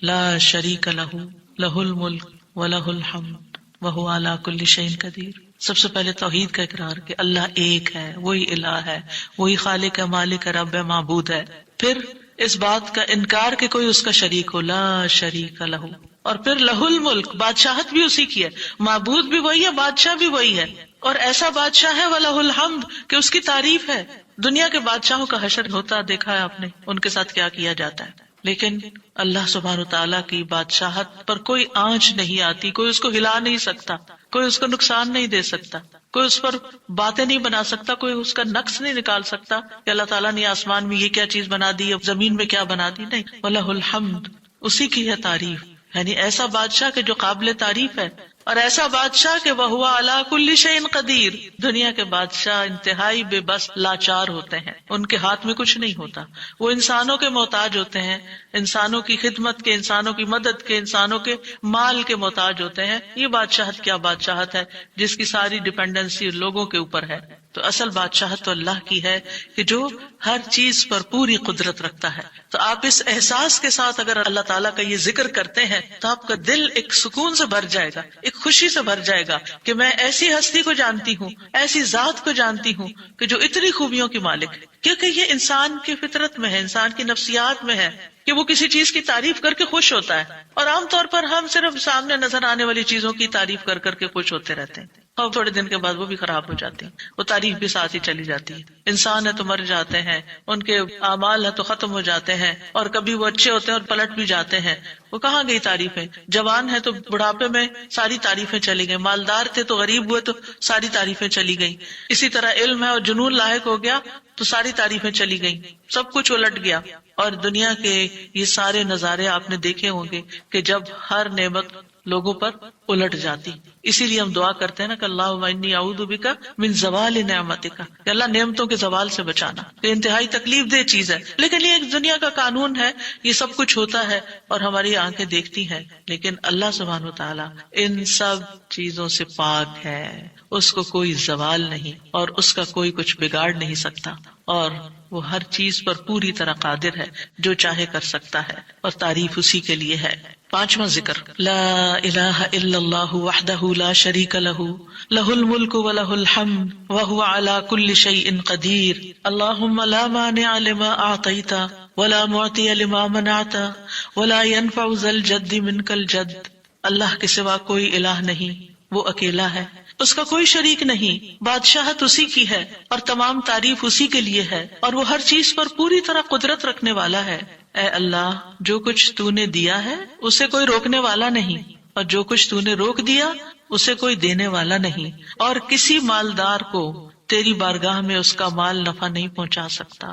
لا شریک لہ لہ الملک ولہ الحمد وہو علی کل شیء قدیر۔ سب سے پہلے توحید کا اقرار کہ اللہ ایک ہے، وہی الہ ہے، وہی خالق ہے، مالک ہے، رب ہے، معبود ہے۔ پھر اس بات کا انکار کہ کوئی اس کا شریک ہو، لا شریک لہ، اور پھر لہ الملک، بادشاہت بھی اسی کی ہے، معبود بھی وہی ہے، بادشاہ بھی وہی ہے، اور ایسا بادشاہ ہے وَلَهُ الْحَمْدُ کہ اس کی تعریف ہے۔ دنیا کے بادشاہوں کا حشر ہوتا دیکھا ہے آپ نے، ان کے ساتھ کیا کیا جاتا ہے، لیکن اللہ سبحانہ وتعالیٰ کی بادشاہت پر کوئی آنچ نہیں آتی، کوئی اس کو ہلا نہیں سکتا، کوئی اس کو نقصان نہیں دے سکتا، کوئی اس پر باتیں نہیں بنا سکتا، کوئی اس کا نقص نہیں نکال سکتا کہ اللہ تعالیٰ نے آسمان میں یہ کیا چیز بنا دی، اب زمین میں کیا بنا دی، نہیں، وَلَهُ الْحَمْدُ، اسی کی ہے تعریف، یعنی ایسا بادشاہ کہ جو قابل تعریف ہے، اور ایسا بادشاہ کہ وَهُوَ عَلَى كُلِّ شَيْءٍ قدیر۔ دنیا کے بادشاہ انتہائی بے بس لاچار ہوتے ہیں، ان کے ہاتھ میں کچھ نہیں ہوتا، وہ انسانوں کے محتاج ہوتے ہیں، انسانوں کی خدمت کے، انسانوں کی مدد کے، انسانوں کے مال کے محتاج ہوتے ہیں۔ یہ بادشاہت کیا بادشاہت ہے جس کی ساری ڈیپینڈنسی لوگوں کے اوپر ہے۔ تو اصل بادشاہت تو اللہ کی ہے کہ جو ہر چیز پر پوری قدرت رکھتا ہے۔ تو آپ اس احساس کے ساتھ اگر اللہ تعالیٰ کا یہ ذکر کرتے ہیں تو آپ کا دل ایک سکون سے بھر جائے گا، ایک خوشی سے بھر جائے گا کہ میں ایسی ہستی کو جانتی ہوں، ایسی ذات کو جانتی ہوں کہ جو اتنی خوبیوں کی مالک ہے۔ کیونکہ یہ انسان کی فطرت میں ہے، انسان کی نفسیات میں ہے کہ وہ کسی چیز کی تعریف کر کے خوش ہوتا ہے، اور عام طور پر ہم صرف سامنے نظر آنے والی چیزوں کی تعریف کر کر کے خوش ہوتے رہتے ہیں، اور تھوڑے دن کے بعد وہ بھی خراب ہو جاتی ہیں، وہ تعریف بھی ساتھ ہی چلی جاتی ہے۔ انسان ہے تو مر جاتے ہیں، ان کے اعمال ہے تو ختم ہو جاتے ہیں، اور کبھی وہ اچھے ہوتے ہیں اور پلٹ بھی جاتے ہیں۔ وہ کہاں گئی تعریفیں؟ جوان ہے تو بڑھاپے میں ساری تعریفیں چلی گئی، مالدار تھے تو غریب ہوئے تو ساری تعریفیں چلی گئی، اسی طرح علم ہے اور جنون لاحق ہو گیا تو ساری تعریفیں چلی گئیں، سب کچھ الٹ گیا۔ اور دنیا کے یہ سارے نظارے آپ نے دیکھے ہوں گے کہ جب ہر نعمت لوگوں پر الٹ جاتی، اسی لیے ہم دعا کرتے ہیں نا کہ اللہم انی اعوذ بک من زوال نعمتک، کہ اللہ نعمتوں کے زوال سے بچانا، کہ انتہائی تکلیف دہ چیز ہے، لیکن یہ ایک دنیا کا قانون ہے، یہ سب کچھ ہوتا ہے اور ہماری آنکھیں دیکھتی ہیں، لیکن اللہ سبحانہ وتعالی ان سب چیزوں سے پاک ہے، اس کو کوئی زوال نہیں اور اس کا کوئی کچھ بگاڑ نہیں سکتا، اور وہ ہر چیز پر پوری طرح قادر ہے، جو چاہے کر سکتا ہے، اور تعریف اسی کے لیے ہے۔ 5واں ذکر لا الہ الا اللہ وحدہ لا شریک لہ لہ الملک ولہ الحمد وہو علی کل شیء قدیر اللہم لا مانع لما اعطیت ولا معطی لما منعت ولا ينفع ذا الجد منک الجد۔ اللہ کے سوا کوئی الہ نہیں، وہ اکیلا ہے، اس کا کوئی شریک نہیں، بادشاہت اسی کی ہے اور تمام تعریف اسی کے لیے ہے، اور وہ ہر چیز پر پوری طرح قدرت رکھنے والا ہے۔ اے اللہ، جو کچھ تو نے دیا ہے اسے کوئی روکنے والا نہیں، اور جو کچھ تو نے روک دیا اسے کوئی دینے والا نہیں، اور کسی مالدار کو تیری بارگاہ میں اس کا مال نفع نہیں پہنچا سکتا.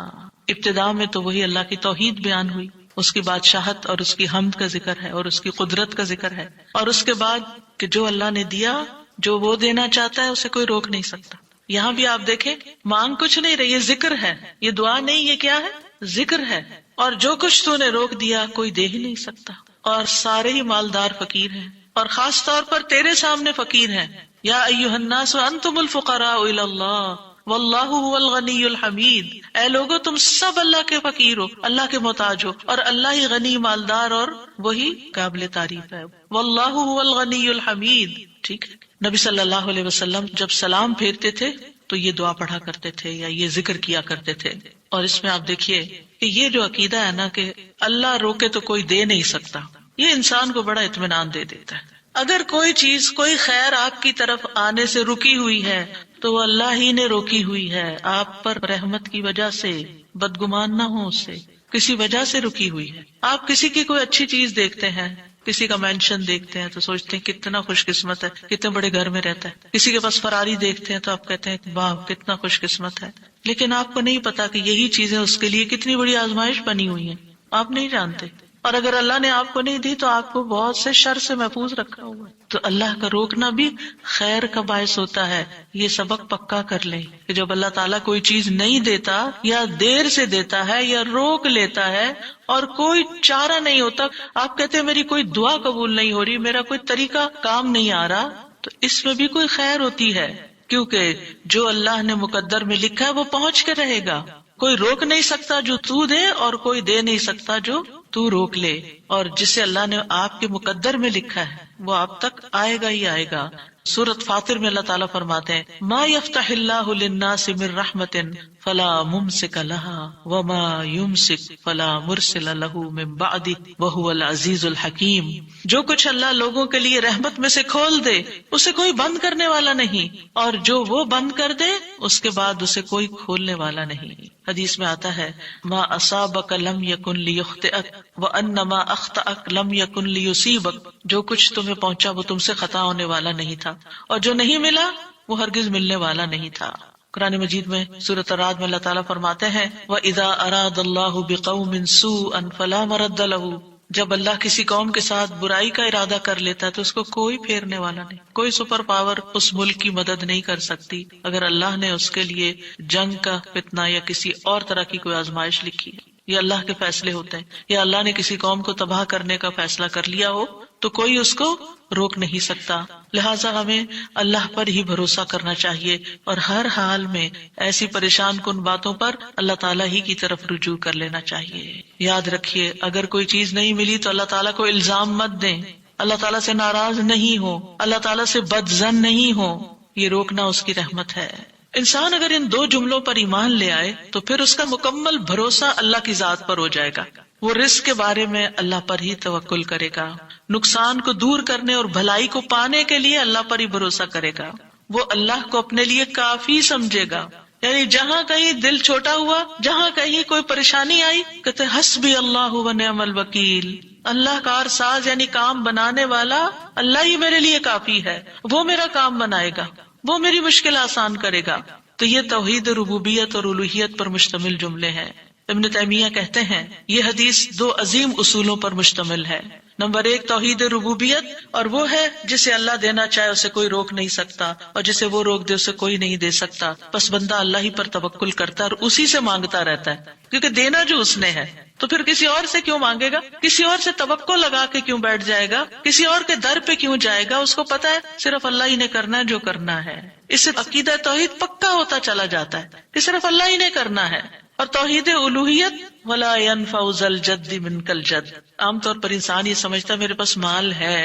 ابتدا میں تو وہی اللہ کی توحید بیان ہوئی، اس کی بادشاہت اور اس کی حمد کا ذکر ہے اور اس کی قدرت کا ذکر ہے، اور اس کے بعد کہ جو اللہ نے دیا، جو وہ دینا چاہتا ہے اسے کوئی روک نہیں سکتا. یہاں بھی آپ دیکھیں مانگ کچھ نہیں رہی، یہ ذکر ہے، یہ دعا نہیں، یہ کیا ہے؟ ذکر ہے. اور جو کچھ تو نے روک دیا کوئی دے ہی نہیں سکتا، اور سارے ہی مالدار فقیر ہیں، اور خاص طور پر تیرے سامنے فقیر ہیں. یا ایھا الناس انتم الفقراء الی اللہ واللہ هو الغنی الحمید. اے لوگو تم سب اللہ کے فقیر ہو، اللہ کے محتاج ہو، اور اللہ ہی غنی، مالدار اور وہی قابل تعریف ہے. واللہ هو الغنی الحمید. ٹھیک ہے. نبی صلی اللہ علیہ وسلم جب سلام پھیرتے تھے تو یہ دعا پڑھا کرتے تھے یا یہ ذکر کیا کرتے تھے. اور اس میں آپ دیکھیے کہ یہ جو عقیدہ ہے نا کہ اللہ روکے تو کوئی دے نہیں سکتا، یہ انسان کو بڑا اطمینان دے دیتا ہے. اگر کوئی چیز، کوئی خیر آپ کی طرف آنے سے رکی ہوئی ہے تو وہ اللہ ہی نے روکی ہوئی ہے، آپ پر رحمت کی وجہ سے. بدگمان نہ ہو اس سے، کسی وجہ سے رکی ہوئی ہے. آپ کسی کی کوئی اچھی چیز دیکھتے ہیں، کسی کا مینشن دیکھتے ہیں تو سوچتے ہیں کتنا خوش قسمت ہے، کتنے بڑے گھر میں رہتا ہے. کسی کے پاس فراری دیکھتے ہیں تو آپ کہتے ہیں واہ کتنا خوش قسمت ہے. لیکن آپ کو نہیں پتا کہ یہی چیزیں اس کے لیے کتنی بڑی آزمائش بنی ہوئی ہیں، آپ نہیں جانتے. اور اگر اللہ نے آپ کو نہیں دی تو آپ کو بہت سے شر سے محفوظ رکھا ہوا ہے. تو اللہ کا روکنا بھی خیر کا باعث ہوتا ہے. یہ سبق پکا کر لیں کہ جب اللہ تعالیٰ کوئی چیز نہیں دیتا یا دیر سے دیتا ہے یا روک لیتا ہے اور کوئی چارہ نہیں ہوتا، آپ کہتے ہیں میری کوئی دعا قبول نہیں ہو رہی، میرا کوئی طریقہ کام نہیں آ رہا، تو اس میں بھی کوئی خیر ہوتی ہے. کیونکہ جو اللہ نے مقدر میں لکھا ہے وہ پہنچ کے رہے گا. کوئی روک نہیں سکتا جو تو دے، اور کوئی دے نہیں سکتا جو تو روک لے. اور جسے اللہ نے آپ کے مقدر میں لکھا ہے وہ آپ تک آئے گا ہی آئے گا. سورۃ فاطر میں اللہ تعالیٰ فرماتے ہیں ما یفتح اللہ للناس من رحمت فلا ممسک لها وما یمسک فلا مرسل له من بعدہ وہو العزیز الحکیم. جو کچھ اللہ لوگوں کے لیے رحمت میں سے کھول دے اسے کوئی بند کرنے والا نہیں، اور جو وہ بند کر دے اس کے بعد اسے کوئی کھولنے والا نہیں. حدیث میں آتا ہے ما اصابک لم یکن لیخطئک وان ما اخطأک لم یکن لیصیبک. جو کچھ تمہیں پہنچا وہ تم سے خطا ہونے والا نہیں تھا، اور جو نہیں ملا وہ ہرگز ملنے والا نہیں تھا. قرآن مجید میں سورۃ الرعد میں اللہ تعالیٰ فرماتے ہیں وَإِذَا أَرَادَ اللَّهُ بِقَوْمٍ سُوءًا فَلَا مَرَدَّ لَهُ. جب اللہ کسی قوم کے ساتھ برائی کا ارادہ کر لیتا ہے تو اس کو کوئی پھیرنے والا نہیں، کوئی سپر پاور اس ملک کی مدد نہیں کر سکتی اگر اللہ نے اس کے لیے جنگ کا فتنہ یا کسی اور طرح کی کوئی آزمائش لکھی ہے. یہ اللہ کے فیصلے ہوتے ہیں، یا اللہ نے کسی قوم کو تباہ کرنے کا فیصلہ کر لیا ہو تو کوئی اس کو روک نہیں سکتا. لہٰذا ہمیں اللہ پر ہی بھروسہ کرنا چاہیے اور ہر حال میں ایسی پریشان کن باتوں پر اللہ تعالیٰ ہی کی طرف رجوع کر لینا چاہیے. یاد رکھیے اگر کوئی چیز نہیں ملی تو اللہ تعالیٰ کو الزام مت دیں، اللہ تعالیٰ سے ناراض نہیں ہو، اللہ تعالیٰ سے بدظن نہیں ہو. یہ روکنا اس کی رحمت ہے. انسان اگر ان دو جملوں پر ایمان لے آئے تو پھر اس کا مکمل بھروسہ اللہ کی ذات پر ہو جائے گا. وہ رزق کے بارے میں اللہ پر ہی توکل کرے گا، نقصان کو دور کرنے اور بھلائی کو پانے کے لیے اللہ پر ہی بھروسہ کرے گا. وہ اللہ کو اپنے لیے کافی سمجھے گا. یعنی جہاں کہیں دل چھوٹا ہوا، جہاں کہیں کوئی پریشانی آئی، کہتے حسبی اللہ و نعم الوکیل. اللہ کار ساز یعنی کام بنانے والا اللہ ہی میرے لیے کافی ہے، وہ میرا کام بنائے گا، وہ میری مشکل آسان کرے گا. تو یہ توحید ربوبیت اور الوہیت پر مشتمل جملے ہیں. ابن تیمیہ کہتے ہیں یہ حدیث دو عظیم اصولوں پر مشتمل ہے. نمبر 1 توحید ربوبیت، اور وہ ہے جسے اللہ دینا چاہے اسے کوئی روک نہیں سکتا، اور جسے وہ روک دے اسے کوئی نہیں دے سکتا. بس بندہ اللہ ہی پر توکل کرتا ہے اور اسی سے مانگتا رہتا ہے، کیونکہ دینا جو اس نے ہے. تو پھر کسی اور سے کیوں مانگے گا، کسی اور سے توقع لگا کے کیوں بیٹھ جائے گا، کسی اور کے در پہ کیوں جائے گا. اس کو پتا ہے صرف اللہ ہی نے کرنا ہے جو کرنا ہے. اس سے عقیدہ توحید پکا ہوتا چلا جاتا ہے کہ صرف اللہ ہی نے کرنا ہے. اور توحید الوہیت ولا ينفع ذا الجد منك الجد. عام طور پر انسان یہ سمجھتا ہے میرے پاس مال ہے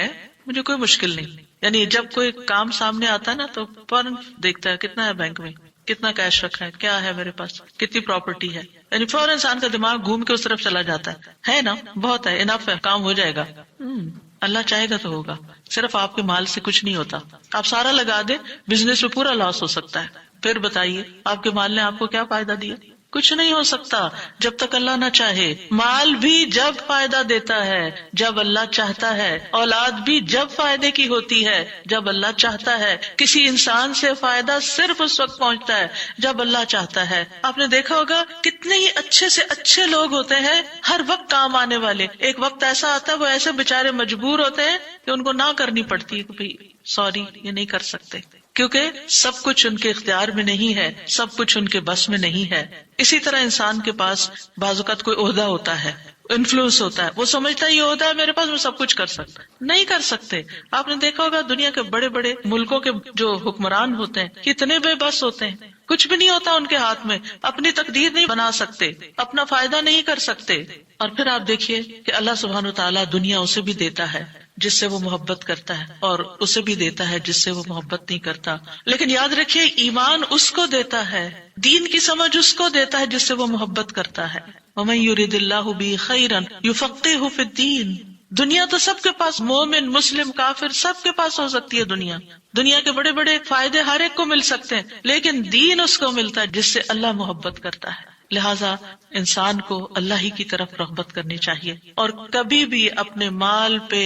مجھے کوئی مشکل نہیں. یعنی جب کوئی کام سامنے آتا ہے نا تو فوراً دیکھتا ہے کتنا ہے بینک میں، کتنا کیش رکھا ہے، کیا ہے میرے پاس، کتنی پراپرٹی ہے. یعنی فوراً انسان کا دماغ گھوم کے اس طرف چلا جاتا ہے نا بہت ہے، انف ہے، کام ہو جائے گا. اللہ چاہے گا تو ہوگا. صرف آپ کے مال سے کچھ نہیں ہوتا. آپ سارا لگا دیں، بزنس میں پورا لاس ہو سکتا ہے. پھر بتائیے آپ کے مال نے آپ کو کیا فائدہ دیا. کچھ نہیں ہو سکتا جب تک اللہ نہ چاہے. مال بھی جب فائدہ دیتا ہے جب اللہ چاہتا ہے، اولاد بھی جب فائدے کی ہوتی ہے جب اللہ چاہتا ہے. کسی انسان سے فائدہ صرف اس وقت پہنچتا ہے جب اللہ چاہتا ہے. آپ نے دیکھا ہوگا کتنے ہی اچھے سے اچھے لوگ ہوتے ہیں ہر وقت کام آنے والے، ایک وقت ایسا آتا ہے وہ ایسے بےچارے مجبور ہوتے ہیں کہ ان کو نہ کرنی پڑتی ہے کہ بھائی سوری یہ نہیں کر سکتے، کیونکہ سب کچھ ان کے اختیار میں نہیں ہے، سب کچھ ان کے بس میں نہیں ہے. اسی طرح انسان کے پاس بعض اوقات کوئی عہدہ ہوتا ہے، انفلوئنس ہوتا ہے، وہ سمجھتا ہے یہ عہدہ ہے میرے پاس، میں سب کچھ کر سکتا. نہیں کر سکتے. آپ نے دیکھا ہوگا دنیا کے بڑے بڑے ملکوں کے جو حکمران ہوتے ہیں کتنے بے بس ہوتے ہیں، کچھ بھی نہیں ہوتا ان کے ہاتھ میں، اپنی تقدیر نہیں بنا سکتے، اپنا فائدہ نہیں کر سکتے. اور پھر آپ دیکھیے کہ اللہ سبحانہ وتعالیٰ دنیا اسے بھی دیتا ہے جس سے وہ محبت کرتا ہے، اور اسے بھی دیتا ہے جس سے وہ محبت نہیں کرتا. لیکن یاد رکھیے ایمان اس کو دیتا ہے، دین کی سمجھ اس کو دیتا ہے جس سے وہ محبت کرتا ہے. وَمَن يُرِدِ اللَّهُ بِهِ خَيْرًا يُفَقِّهْهُ فِي الدِّينِ. دنیا تو سب کے پاس، مومن مسلم کافر سب کے پاس ہو سکتی ہے. دنیا کے بڑے بڑے فائدے ہر ایک کو مل سکتے ہیں، لیکن دین اس کو ملتا ہے جس سے اللہ محبت کرتا ہے. لہٰذا انسان کو اللہ ہی کی طرف رغبت کرنی چاہیے، اور کبھی بھی اپنے مال پہ،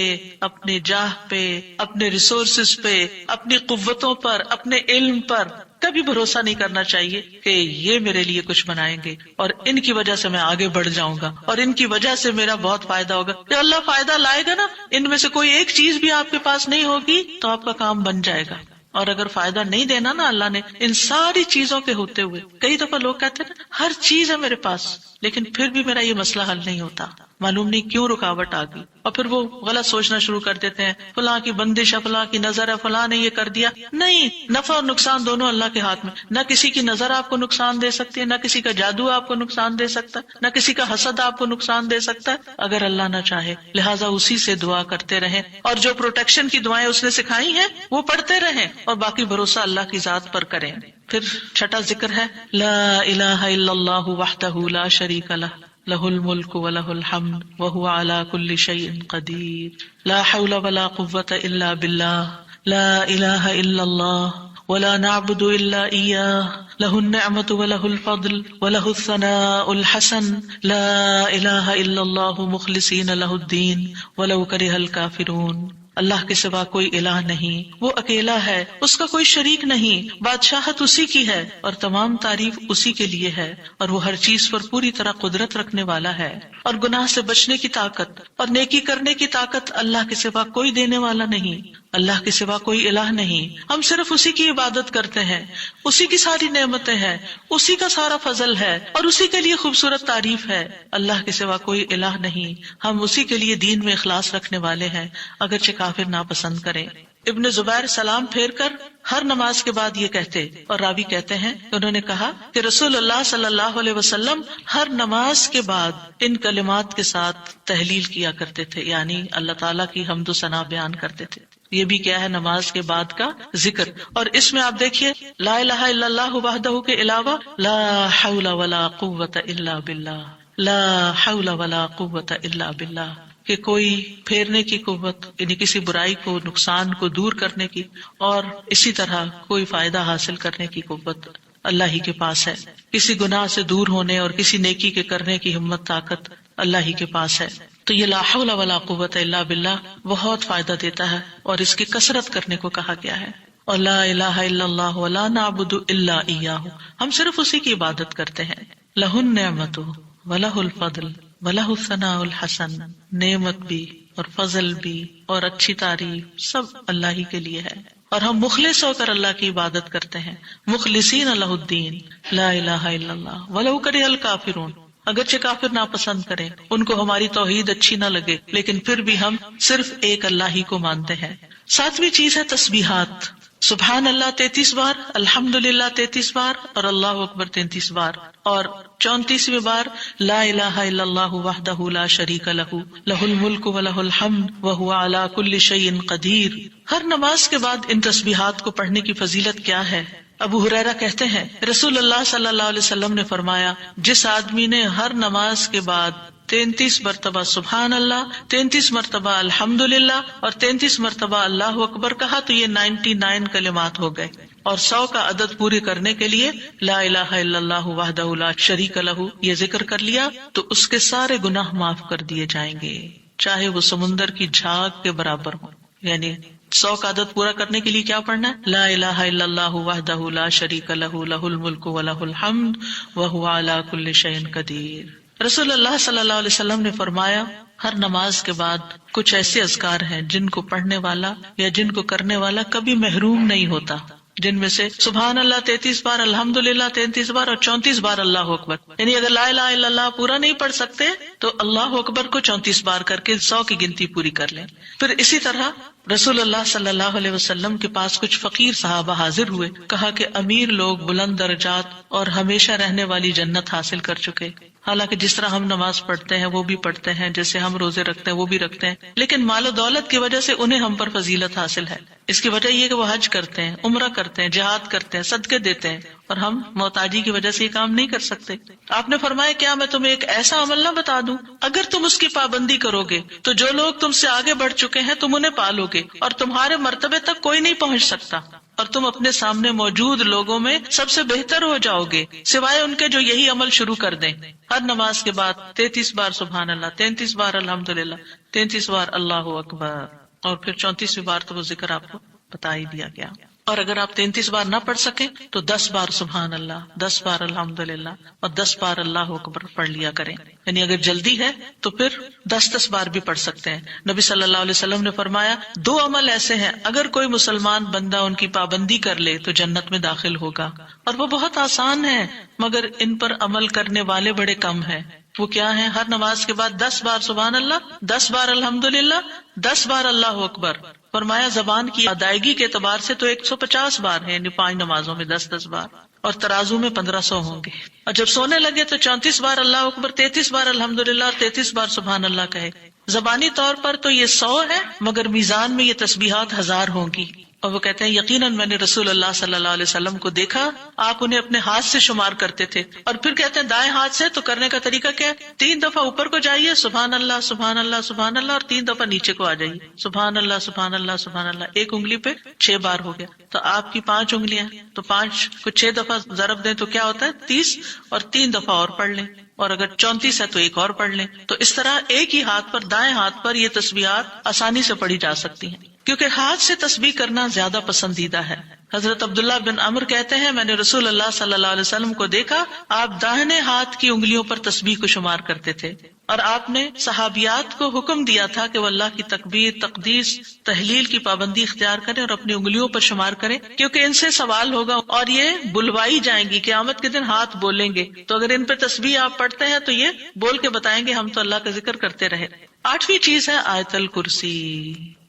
اپنے جاہ پہ، اپنے ریسورسز پہ، اپنی قوتوں پر، اپنے علم پر کبھی بھروسہ نہیں کرنا چاہیے کہ یہ میرے لیے کچھ بنائیں گے اور ان کی وجہ سے میں آگے بڑھ جاؤں گا اور ان کی وجہ سے میرا بہت فائدہ ہوگا. کہ اللہ فائدہ لائے گا نا، ان میں سے کوئی ایک چیز بھی آپ کے پاس نہیں ہوگی تو آپ کا کام بن جائے گا. اور اگر فائدہ نہیں دینا نا اللہ نے ان ساری چیزوں کے ہوتے ہوئے، کئی دفعہ لوگ کہتے ہیں نا ہر چیز ہے میرے پاس لیکن پھر بھی میرا یہ مسئلہ حل نہیں ہوتا، معلوم نہیں کیوں رکاوٹ آ گئی. اور پھر وہ غلط سوچنا شروع کر دیتے ہیں، فلاں کی بندش ہے، فلاں کی نظر ہے، فلاں نے یہ کر دیا. نہیں، نفع اور نقصان دونوں اللہ کے ہاتھ میں. نہ کسی کی نظر آپ کو نقصان دے سکتی ہے، نہ کسی کا جادو آپ کو نقصان دے سکتا ہے، نہ کسی کا حسد آپ کو نقصان دے سکتا ہے اگر اللہ نہ چاہے. لہٰذا اسی سے دعا کرتے رہیں، اور جو پروٹیکشن کی دعائیں اس نے سکھائی ہیں وہ پڑھتے رہیں، اور باقی بھروسہ اللہ کی ذات پر کریں. پھر چھٹا ذکر ہے لا الہ الا اللہ وحدہ لا شریک لہ لہ الملک ولہ الحمد وہو علی کل شیء قدیر لا حول ولا قوة الا باللہ لا الہ الا اللہ ولا نعبد الا ایاہ لہ النعمة ولہ الفضل ولہ الثناء الحسن لا الہ الا اللہ مخلصین لہ الدین ولو کرہ الکافرون. اللہ کے سوا کوئی الہ نہیں، وہ اکیلا ہے، اس کا کوئی شریک نہیں، بادشاہت اسی کی ہے اور تمام تعریف اسی کے لیے ہے، اور وہ ہر چیز پر پوری طرح قدرت رکھنے والا ہے. اور گناہ سے بچنے کی طاقت اور نیکی کرنے کی طاقت اللہ کے سوا کوئی دینے والا نہیں، اللہ کے سوا کوئی الہ نہیں. ہم صرف اسی کی عبادت کرتے ہیں، اسی کی ساری نعمتیں ہیں، اسی کا سارا فضل ہے اور اسی کے لیے خوبصورت تعریف ہے. اللہ کے سوا کوئی الہ نہیں، ہم اسی کے لیے دین میں اخلاص رکھنے والے ہیں اگرچہ کافر ناپسند کریں. ابن زبیر سلام پھیر کر ہر نماز کے بعد یہ کہتے، اور راوی کہتے ہیں کہ انہوں نے کہا کہ رسول اللہ صلی اللہ علیہ وسلم ہر نماز کے بعد ان کلمات کے ساتھ تحلیل کیا کرتے تھے، یعنی اللہ تعالیٰ کی حمد و ثنا بیان کرتے تھے. یہ بھی کیا ہے نماز کے بعد کا ذکر. اور اس میں آپ دیکھیے لا الہ الا اللہ وحدہ کے علاوہ لا حول ولا قوة الا باللہ، لا حول ولا قوة الا باللہ، کہ کوئی پھیرنے کی قوت یعنی کسی برائی کو، نقصان کو دور کرنے کی، اور اسی طرح کوئی فائدہ حاصل کرنے کی قوت اللہ ہی کے پاس ہے. کسی گناہ سے دور ہونے اور کسی نیکی کے کرنے کی ہمت طاقت اللہ ہی کے پاس ہے. تو یہ لا حول ولا قوت الا باللہ بہت فائدہ دیتا ہے اور اس کی کثرت کرنے کو کہا گیا ہے. اور لا الہ الا اللہ ولا نعبد الا ایاہ، ہم صرف اسی کی عبادت کرتے ہیں. لہ النعمت ولہ الفضل وَلَهُ الثَّنَاءُ الْحَسَنُ، نعمت بھی اور فضل بھی اور اچھی تعریف سب اللہ ہی کے لیے ہے، اور ہم مخلص ہو کر اللہ کی عبادت کرتے ہیں. مخلصین لہ الدین لا الہ الا اللہ وَلَوْ كَرِهَ الْكَافِرُونَ، اگرچہ کافر ناپسند کریں، ان کو ہماری توحید اچھی نہ لگے، لیکن پھر بھی ہم صرف ایک اللہ ہی کو مانتے ہیں. ساتویں چیز ہے تسبیحات. سبحان اللہ 33 بار، الحمدللہ 33 بار اور اللہ اکبر 33 بار، اور 34ویں بار لا الہ الا اللہ وحدہ لا شریک لہ لہ الملک ولہ الحمد وہو علی کل شیء قدیر. ہر نماز کے بعد ان تسبیحات کو پڑھنے کی فضیلت کیا ہے؟ ابو ہریرہ کہتے ہیں رسول اللہ صلی اللہ علیہ وسلم نے فرمایا، جس آدمی نے ہر نماز کے بعد 33 مرتبہ سبحان اللہ، 33 مرتبہ الحمدللہ اور 33 مرتبہ اللہ اکبر کہا تو یہ 99 کلمات ہو گئے. اور 100 کا عدد پورے کرنے کے لیے لا الہ الا اللہ وحدہ لا شریک لہ یہ ذکر کر لیا تو اس کے سارے گناہ معاف کر دیے جائیں گے، چاہے وہ سمندر کی جھاگ کے برابر ہو. یعنی 100 کا عدد پورا کرنے کے لیے کیا پڑھنا ہے؟ لا الہ الا اللہ وحدہ لا شریک لہ لہ الملک ولہ الحمد وہو علی کل شیء قدیر. رسول اللہ صلی اللہ علیہ وسلم نے فرمایا ہر نماز کے بعد کچھ ایسے اذکار ہیں جن کو پڑھنے والا یا جن کو کرنے والا کبھی محروم نہیں ہوتا، جن میں سے سبحان اللہ 33 بار، الحمدللہ 33 بار اور 34 بار اللہ اکبر. یعنی اگر لا الہ الا اللہ پورا نہیں پڑھ سکتے تو اللہ اکبر کو 34 بار کر کے 100 کی گنتی پوری کر لیں. پھر اسی طرح رسول اللہ صلی اللہ علیہ وسلم کے پاس کچھ فقیر صحابہ حاضر ہوئے، کہا کہ امیر لوگ بلند درجات اور ہمیشہ رہنے والی جنت حاصل کر چکے. حالانکہ جس طرح ہم نماز پڑھتے ہیں وہ بھی پڑھتے ہیں، جیسے ہم روزے رکھتے ہیں وہ بھی رکھتے ہیں، لیکن مال و دولت کی وجہ سے انہیں ہم پر فضیلت حاصل ہے. اس کی وجہ یہ کہ وہ حج کرتے ہیں، عمرہ کرتے ہیں، جہاد کرتے ہیں، صدقے دیتے ہیں، اور ہم محتاجی کی وجہ سے یہ کام نہیں کر سکتے. آپ نے فرمایا کیا میں تمہیں ایک ایسا عمل نہ بتا دوں اگر تم اس کی پابندی کرو گے تو جو لوگ تم سے آگے بڑھ چکے ہیں تم انہیں پالو گے اور تمہارے مرتبے تک کوئی نہیں پہنچ سکتا، اور تم اپنے سامنے موجود لوگوں میں سب سے بہتر ہو جاؤ گے سوائے ان کے جو یہی عمل شروع کر دیں. ہر نماز کے بعد 33 بار سبحان اللہ، 33 بار الحمدللہ، 33 بار اللہ اکبر، اور پھر 34ویں بار تو وہ ذکر آپ کو بتا ہی دیا گیا. اور اگر آپ 33 بار نہ پڑھ سکیں تو 10 بار سبحان اللہ، 10 بار الحمدللہ اور 10 بار اللہ اکبر پڑھ لیا کریں. یعنی اگر جلدی ہے تو پھر 10 بار بھی پڑھ سکتے ہیں. نبی صلی اللہ علیہ وسلم نے فرمایا 2 عمل ایسے ہیں اگر کوئی مسلمان بندہ ان کی پابندی کر لے تو جنت میں داخل ہوگا، اور وہ بہت آسان ہے مگر ان پر عمل کرنے والے بڑے کم ہیں. وہ کیا ہیں؟ ہر نماز کے بعد 10 بار سبحان اللہ، 10 بار الحمدللہ، 10 بار اللہ اکبر. فرمایا زبان کی ادائیگی کے اعتبار سے تو 150 بار ہے، یعنی 5 نمازوں میں 10 بار، اور ترازو میں 1500 ہوں گے. اور جب سونے لگے تو 34 بار اللہ اکبر، 33 بار الحمدللہ اور 33 بار سبحان اللہ کہے. زبانی طور پر تو یہ 100 ہے مگر میزان میں یہ تسبیحات 1000 ہوں گی. اور وہ کہتے ہیں یقیناً میں نے رسول اللہ صلی اللہ علیہ وسلم کو دیکھا، آپ انہیں اپنے ہاتھ سے شمار کرتے تھے. اور پھر کہتے ہیں دائیں ہاتھ سے، تو کرنے کا طریقہ کیا ہے؟ 3 دفعہ اوپر کو جائیے سبحان اللہ سبحان اللہ سبحان اللہ، اور 3 دفعہ نیچے کو آ جائیے سبحان اللہ سبحان اللہ سبحان اللہ. ایک انگلی پہ 6 بار ہو گیا، تو آپ کی 5 انگلیاں تو 5 کو 6 دفعہ ضرب دیں تو کیا ہوتا ہے؟ 30، اور 3 دفعہ اور پڑھ لیں، اور اگر 34 ہے تو ایک اور پڑھ لیں. تو اس طرح ایک ہی ہاتھ پر، دائیں ہاتھ پر یہ تسبیحات آسانی سے پڑھی جا سکتی ہیں، کیونکہ ہاتھ سے تسبیح کرنا زیادہ پسندیدہ ہے. حضرت عبداللہ بن عمر کہتے ہیں میں نے رسول اللہ صلی اللہ علیہ وسلم کو دیکھا، آپ داہنے ہاتھ کی انگلیوں پر تسبیح کو شمار کرتے تھے، اور آپ نے صحابیات کو حکم دیا تھا کہ وہ اللہ کی تکبیر، تقدیس، تحلیل کی پابندی اختیار کریں اور اپنی انگلیوں پر شمار کریں، کیونکہ ان سے سوال ہوگا اور یہ بلوائی جائیں گی. قیامت کے دن ہاتھ بولیں گے، تو اگر ان پہ تسبیح آپ پڑھتے ہیں تو یہ بول کے بتائیں گے ہم تو اللہ کا ذکر کرتے رہے. 8ویں چیز ہے آیت الکرسی.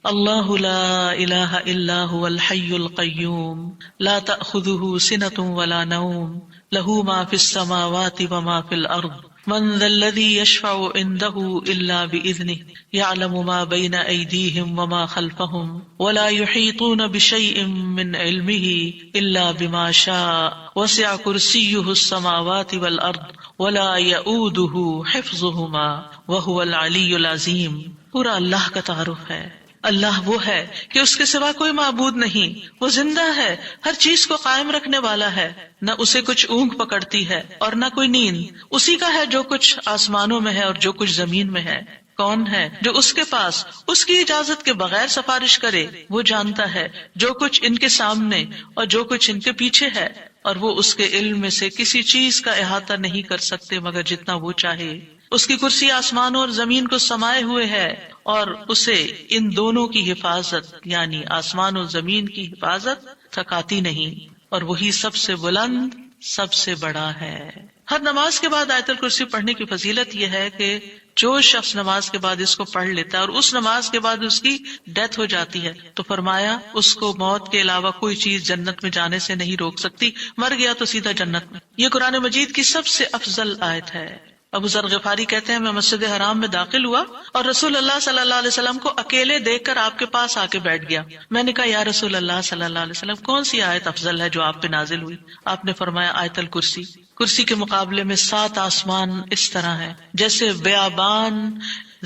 اللہ لا الہ الا هو الحی القیوم لا تأخذه سنة ولا نوم له ما في السماوات وما في الارض من ذا الذي يشفع عنده الا باذنه يعلم ما بين ايديهم وما خلفهم ولا يحيطون بشيء من علمه الا بما شاء وسع كرسيه السماوات والارض ولا يؤوده حفظهما وهو العلي العظيم. پورا اللہ کا تعارف ہے. اللہ وہ ہے کہ اس کے سوا کوئی معبود نہیں، وہ زندہ ہے، ہر چیز کو قائم رکھنے والا ہے، نہ اسے کچھ اونگ پکڑتی ہے اور نہ کوئی نیند. اسی کا ہے جو کچھ آسمانوں میں ہے اور جو کچھ زمین میں ہے. کون ہے جو اس کے پاس اس کی اجازت کے بغیر سفارش کرے؟ وہ جانتا ہے جو کچھ ان کے سامنے اور جو کچھ ان کے پیچھے ہے، اور وہ اس کے علم میں سے کسی چیز کا احاطہ نہیں کر سکتے مگر جتنا وہ چاہے. اس کی کرسی آسمانوں اور زمین کو سمائے ہوئے ہے، اور اسے ان دونوں کی حفاظت یعنی آسمان اور زمین کی حفاظت تھکاتی نہیں، اور وہی سب سے بلند، سب سے بڑا ہے. ہر نماز کے بعد آیت الکرسی پڑھنے کی فضیلت یہ ہے کہ جو شخص نماز کے بعد اس کو پڑھ لیتا ہے اور اس نماز کے بعد اس کی ڈیتھ ہو جاتی ہے تو فرمایا اس کو موت کے علاوہ کوئی چیز جنت میں جانے سے نہیں روک سکتی. مر گیا تو سیدھا جنت میں. یہ قرآن مجید کی سب سے افضل آیت ہے. ابو ذر غفاری کہتے ہیں میں مسجد حرام میں داخل ہوا اور رسول اللہ صلی اللہ علیہ وسلم کو اکیلے دیکھ کر آپ کے پاس آ کے بیٹھ گیا. میں نے کہا یا رسول اللہ صلی اللہ علیہ وسلم کون سی آیت افضل ہے جو آپ پہ نازل ہوئی؟ آپ نے فرمایا آیت الکرسی. کرسی کے مقابلے میں 7 آسمان اس طرح ہے جیسے بیابان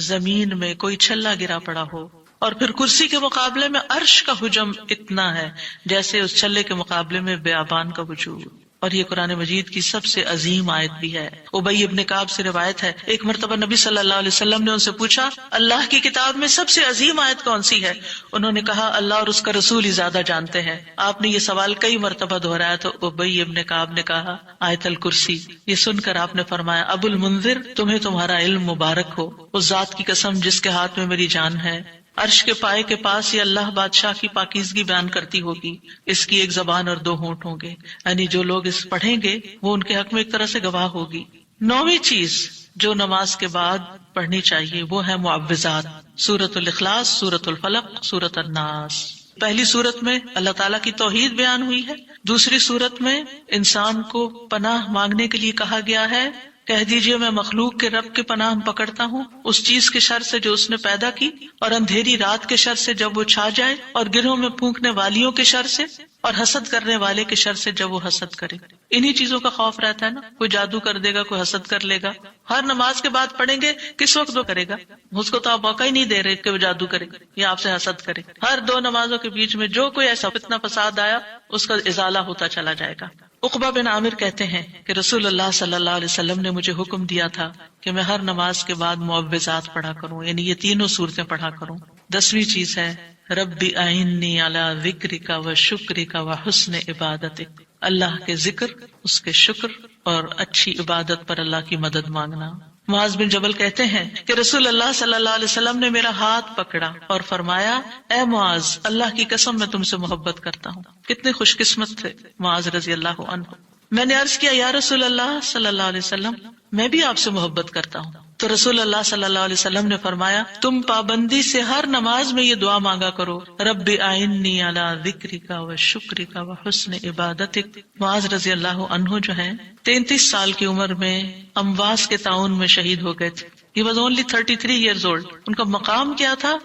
زمین میں کوئی چھلا گرا پڑا ہو اور پھر کرسی کے مقابلے میں عرش کا حجم اتنا ہے جیسے اس چھلے کے مقابلے میں بیابان کا وجود. اور یہ قرآن مجید کی سب سے عظیم آیت بھی ہے. ابی ابن کعب سے روایت ہے، ایک مرتبہ نبی صلی اللہ علیہ وسلم نے ان سے پوچھا اللہ کی کتاب میں سب سے عظیم آیت کون سی ہے؟ انہوں نے کہا اللہ اور اس کا رسول ہی زیادہ جانتے ہیں. آپ نے یہ سوال کئی مرتبہ دہرایا تو ابی ابن کعب نے کہا آیت الکرسی. یہ سن کر آپ نے فرمایا ابو المنذر تمہیں تمہارا علم مبارک ہو، اس ذات کی قسم جس کے ہاتھ میں میری جان ہے. عرش کے پائے کے پاس یہ اللہ بادشاہ کی پاکیزگی بیان کرتی ہوگی، اس کی ایک زبان اور 2 ہونٹ ہوں گے، یعنی جو لوگ اس پڑھیں گے وہ ان کے حق میں ایک طرح سے گواہ ہوگی. 9ویں چیز جو نماز کے بعد پڑھنی چاہیے وہ ہے معوذات. سورۃ الاخلاص، سورۃ الفلق، سورۃ الناس. پہلی سورت میں اللہ تعالیٰ کی توحید بیان ہوئی ہے، دوسری سورت میں انسان کو پناہ مانگنے کے لیے کہا گیا ہے. کہہ دیجئے میں مخلوق کے رب کے پناہ پکڑتا ہوں اس چیز کے شر سے جو اس نے پیدا کی، اور اندھیری رات کے شر سے جب وہ چھا جائے، اور گرہوں میں پھونکنے والیوں کے شر سے، اور حسد کرنے والے کے شر سے جب وہ حسد کرے. انہی چیزوں کا خوف رہتا ہے نا، کوئی جادو کر دے گا، کوئی حسد کر لے گا. ہر نماز کے بعد پڑھیں گے، کس وقت وہ کرے گا؟ اس کو تو آپ موقع ہی نہیں دے رہے کہ وہ جادو کرے یا آپ سے حسد کرے. ہر 2 نمازوں کے بیچ میں جو کوئی ایسا فتنہ فساد آیا اس کا ازالہ ہوتا چلا جائے گا. عقبہ بن عامر کہتے ہیں کہ رسول اللہ صلی اللہ علیہ وسلم نے مجھے حکم دیا تھا کہ میں ہر نماز کے بعد معوذات پڑھا کروں، یعنی یہ 3 صورتیں پڑھا کروں. 10ویں چیز ہے ربی اعنی علی ذکرک و شکرک و حسن عبادتک. اللہ کے ذکر، اس کے شکر اور اچھی عبادت پر اللہ کی مدد مانگنا. معاذ بن جبل کہتے ہیں کہ رسول اللہ صلی اللہ علیہ وسلم نے میرا ہاتھ پکڑا اور فرمایا اے معاذ اللہ کی قسم میں تم سے محبت کرتا ہوں. کتنے خوش قسمت تھے معاذ رضی اللہ عنہ. میں نے عرض کیا یا رسول اللہ صلی اللہ علیہ وسلم میں بھی آپ سے محبت کرتا ہوں. تو رسول اللہ صلی اللہ علیہ وسلم نے فرمایا تم پابندی سے ہر نماز میں یہ دعا مانگا کرو رب اعنی علی ذکرک و شکرک و حسن عبادتک. معاذ رضی اللہ عنہ جو ہیں 33 سال کی عمر میں امواس کے طاعون میں شہید ہو گئے تھے. He was only 33 years old. ان کا مقام کیا تھا؟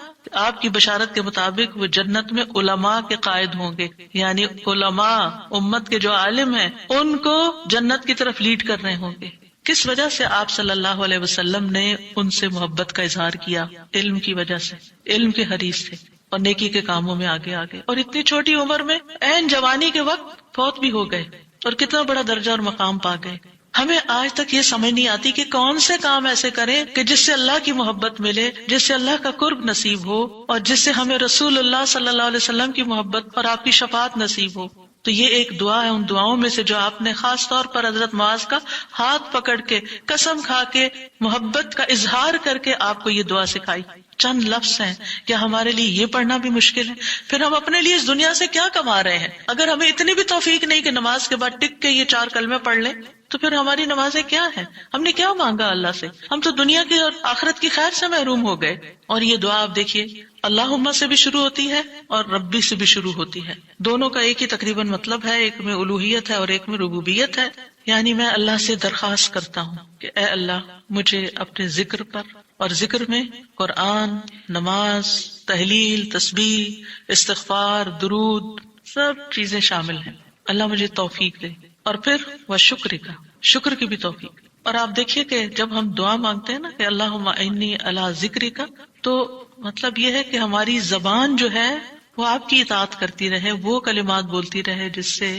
آپ کی بشارت کے مطابق وہ جنت میں علماء کے قائد ہوں گے، یعنی علماء امت کے جو عالم ہیں ان کو جنت کی طرف لیڈ کر رہے ہوں گے. کس وجہ سے آپ صلی اللہ علیہ وسلم نے ان سے محبت کا اظہار کیا؟ علم کی وجہ سے، علم کے حریص تھے اور نیکی کے کاموں میں آگے آگے. اور اتنی چھوٹی عمر میں عین جوانی کے وقت فوت بھی ہو گئے اور کتنا بڑا درجہ اور مقام پا گئے. ہمیں آج تک یہ سمجھ نہیں آتی کہ کون سے کام ایسے کریں کہ جس سے اللہ کی محبت ملے، جس سے اللہ کا قرب نصیب ہو، اور جس سے ہمیں رسول اللہ صلی اللہ علیہ وسلم کی محبت اور آپ کی شفاعت نصیب ہو. تو یہ ایک دعا ہے ان دعاؤں میں سے جو آپ نے خاص طور پر حضرت معاذ کا ہاتھ پکڑ کے قسم کھا کے محبت کا اظہار کر کے آپ کو یہ دعا سکھائی. چند لفظ ہیں، کیا ہمارے لیے یہ پڑھنا بھی مشکل ہے؟ پھر ہم اپنے لیے اس دنیا سے کیا کما رہے ہیں؟ اگر ہمیں اتنی بھی توفیق نہیں کہ نماز کے بعد ٹک کے یہ 4 کلمے پڑھ لیں تو پھر ہماری نمازیں کیا ہیں؟ ہم نے کیا مانگا اللہ سے؟ ہم تو دنیا کی اور آخرت کی خیر سے محروم ہو گئے. اور یہ دعا آپ دیکھیے اللہم سے بھی شروع ہوتی ہے اور ربی سے بھی شروع ہوتی ہے. دونوں کا ایک ہی تقریباً مطلب ہے، ایک میں الوہیت ہے اور ایک میں ربوبیت ہے. یعنی میں اللہ سے درخواست کرتا ہوں کہ اے اللہ مجھے اپنے ذکر پر، اور ذکر میں قرآن، نماز، تحلیل، تسبیح، استغفار، درود سب چیزیں شامل ہیں، اللہ مجھے توفیق دے. اور پھر وہ شکر کا، شکر کی بھی توفیق. اور آپ دیکھیے کہ جب ہم دعا مانگتے ہیں نا کہ اللہم انی علی ذکرک، تو مطلب یہ ہے کہ ہماری زبان جو ہے وہ آپ کی اطاعت کرتی رہے، وہ کلمات بولتی رہے جس سے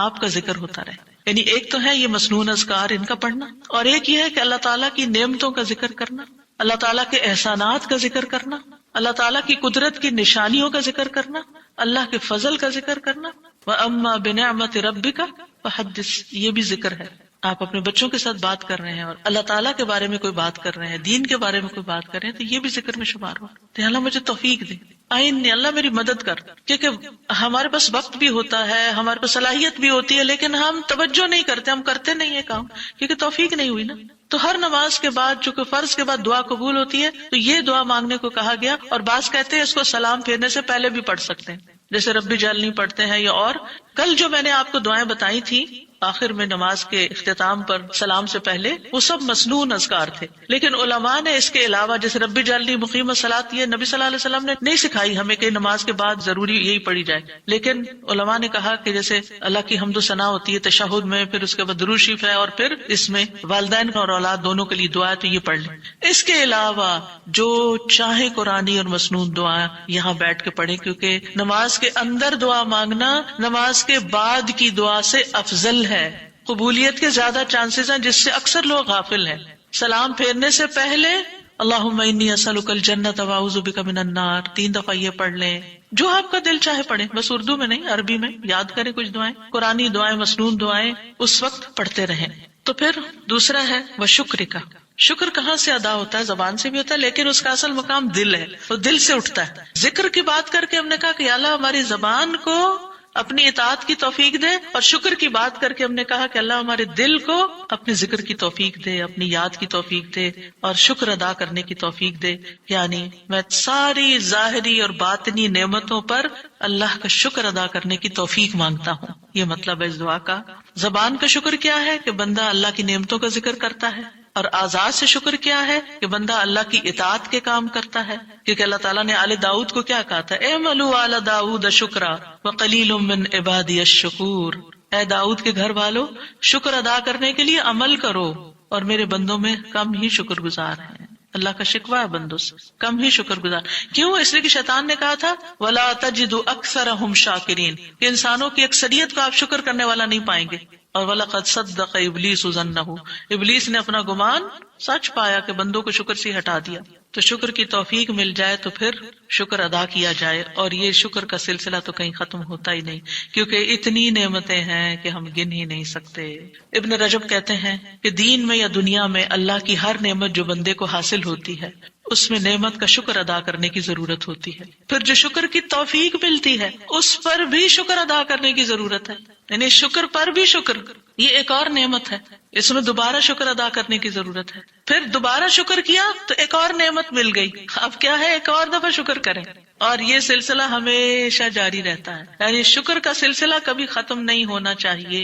آپ کا ذکر ہوتا رہے. یعنی ایک تو ہے یہ مسنون اذکار ان کا پڑھنا، اور ایک یہ ہے کہ اللہ تعالیٰ کی نعمتوں کا ذکر کرنا، اللہ تعالیٰ کے احسانات کا ذکر کرنا، اللہ تعالیٰ کی قدرت کی نشانیوں کا ذکر کرنا، اللہ کے فضل کا ذکر کرنا. وَأَمَّا بِنِعْمَةِ رَبِّكَ فَحَدِّثْ، یہ بھی ذکر ہے. آپ اپنے بچوں کے ساتھ بات کر رہے ہیں اور اللہ تعالیٰ کے بارے میں کوئی بات کر رہے ہیں، دین کے بارے میں کوئی بات کر رہے ہیں، تو یہ بھی ذکر میں شمار ہو. تو اللہ مجھے توفیق دے، اللہ میری مدد کر. کیونکہ ہمارے پاس وقت بھی ہوتا ہے، ہمارے پاس صلاحیت بھی ہوتی ہے، لیکن ہم توجہ نہیں کرتے، ہم کرتے نہیں ہے کام، کیونکہ توفیق نہیں ہوئی نا. تو ہر نماز کے بعد، چونکہ فرض کے بعد دعا قبول ہوتی ہے، تو یہ دعا مانگنے کو کہا گیا. اور بعض کہتے ہیں اس کو سلام پھیرنے سے پہلے بھی پڑھ سکتے ہیں، جیسے ربی جعلنی پڑھتے ہیں. یا اور کل جو میں نے آپ کو دعائیں بتائی تھی آخر میں نماز کے اختتام پر سلام سے پہلے، وہ سب مسنون اذکار تھے. لیکن علماء نے اس کے علاوہ جیسے رب اجعلنی مقیم الصلاۃ، یہ نبی صلی اللہ علیہ وسلم نے نہیں سکھائی ہمیں کہ نماز کے بعد ضروری یہی پڑھی جائے. لیکن علماء نے کہا کہ جیسے اللہ کی حمد و ثنا ہوتی ہے تشہد میں، پھر اس کے بعد درود شریف ہے، اور پھر اس میں والدین اور اولاد دونوں کے لیے دعا ہے تو یہ پڑھ لیں. اس کے علاوہ جو چاہے قرآنی اور مسنون دعا یہاں بیٹھ کے پڑھیں، کیونکہ نماز کے اندر دعا مانگنا نماز کے بعد کی دعا سے افضل ہے. قبولیت کے زیادہ چانسز ہیں جس سے اکثر لوگ غافل ہیں. سلام پھیرنے سے پہلے اللہم انی اسألک الجنۃ واعوذ بک من النار 3 دفعہ یہ پڑھ لیں. جو آپ کا دل چاہے پڑھیں، بس اردو میں نہیں، عربی میں یاد کریں کچھ دعائیں، قرآنی دعائیں، مسنون دعائیں اس وقت پڑھتے رہیں. تو پھر دوسرا ہے وشکر کا. شکر کہاں سے ادا ہوتا ہے؟ زبان سے بھی ہوتا ہے، لیکن اس کا اصل مقام دل ہے، وہ دل سے اٹھتا ہے. ذکر کی بات کر کے ہم نے کہا کہ یا اللہ ہماری زبان کو اپنی اطاعت کی توفیق دے، اور شکر کی بات کر کے ہم نے کہا کہ اللہ ہمارے دل کو اپنے ذکر کی توفیق دے، اپنی یاد کی توفیق دے، اور شکر ادا کرنے کی توفیق دے. یعنی میں ساری ظاہری اور باطنی نعمتوں پر اللہ کا شکر ادا کرنے کی توفیق مانگتا ہوں. یہ مطلب ہے اس دعا کا. زبان کا شکر کیا ہے؟ کہ بندہ اللہ کی نعمتوں کا ذکر کرتا ہے. اور اعضاء سے شکر کیا ہے؟ کہ بندہ اللہ کی اطاعت کے کام کرتا ہے. کیونکہ اللہ تعالیٰ نے آل داؤد کو کیا کہا تھا؟ اعملوا آل داؤد شکرا وقلیل من عبادی الشکور. اے داؤد کے گھر والو، شکر ادا کرنے کے لیے عمل کرو، اور میرے بندوں میں کم ہی شکر گزار ہیں. اللہ کا شکوہ ہے بندوں سے، کم ہی شکر گزار. کیوں؟ اس لیے کہ شیطان نے کہا تھا وَلَا تَجِدُ أَكْثَرَهُمْ شَاكِرِينَ، کہ انسانوں کی اکثریت کو آپ شکر کرنے والا نہیں پائیں گے. اور وَلَقَدْ صَدَّقَ إِبْلِيسُ ظَنَّهُ، ابلیس نے اپنا گمان سچ پایا کہ بندوں کو شکر سے ہٹا دیا. تو شکر کی توفیق مل جائے تو پھر شکر ادا کیا جائے. اور یہ شکر کا سلسلہ تو کہیں ختم ہوتا ہی نہیں، کیونکہ اتنی نعمتیں ہیں کہ ہم گن ہی نہیں سکتے. ابن رجب کہتے ہیں کہ دین میں یا دنیا میں اللہ کی ہر نعمت جو بندے کو حاصل ہوتی ہے، اس میں نعمت کا شکر ادا کرنے کی ضرورت ہوتی ہے. پھر جو شکر کی توفیق ملتی ہے اس پر بھی شکر ادا کرنے کی ضرورت ہے. یعنی شکر پر بھی شکر، یہ ایک اور نعمت ہے، اس میں دوبارہ شکر ادا کرنے کی ضرورت ہے. پھر دوبارہ شکر کیا تو ایک اور نعمت مل گئی، اب کیا ہے؟ ایک اور دفعہ شکر کریں. اور یہ سلسلہ ہمیشہ جاری رہتا ہے. یعنی شکر کا سلسلہ کبھی ختم نہیں ہونا چاہیے،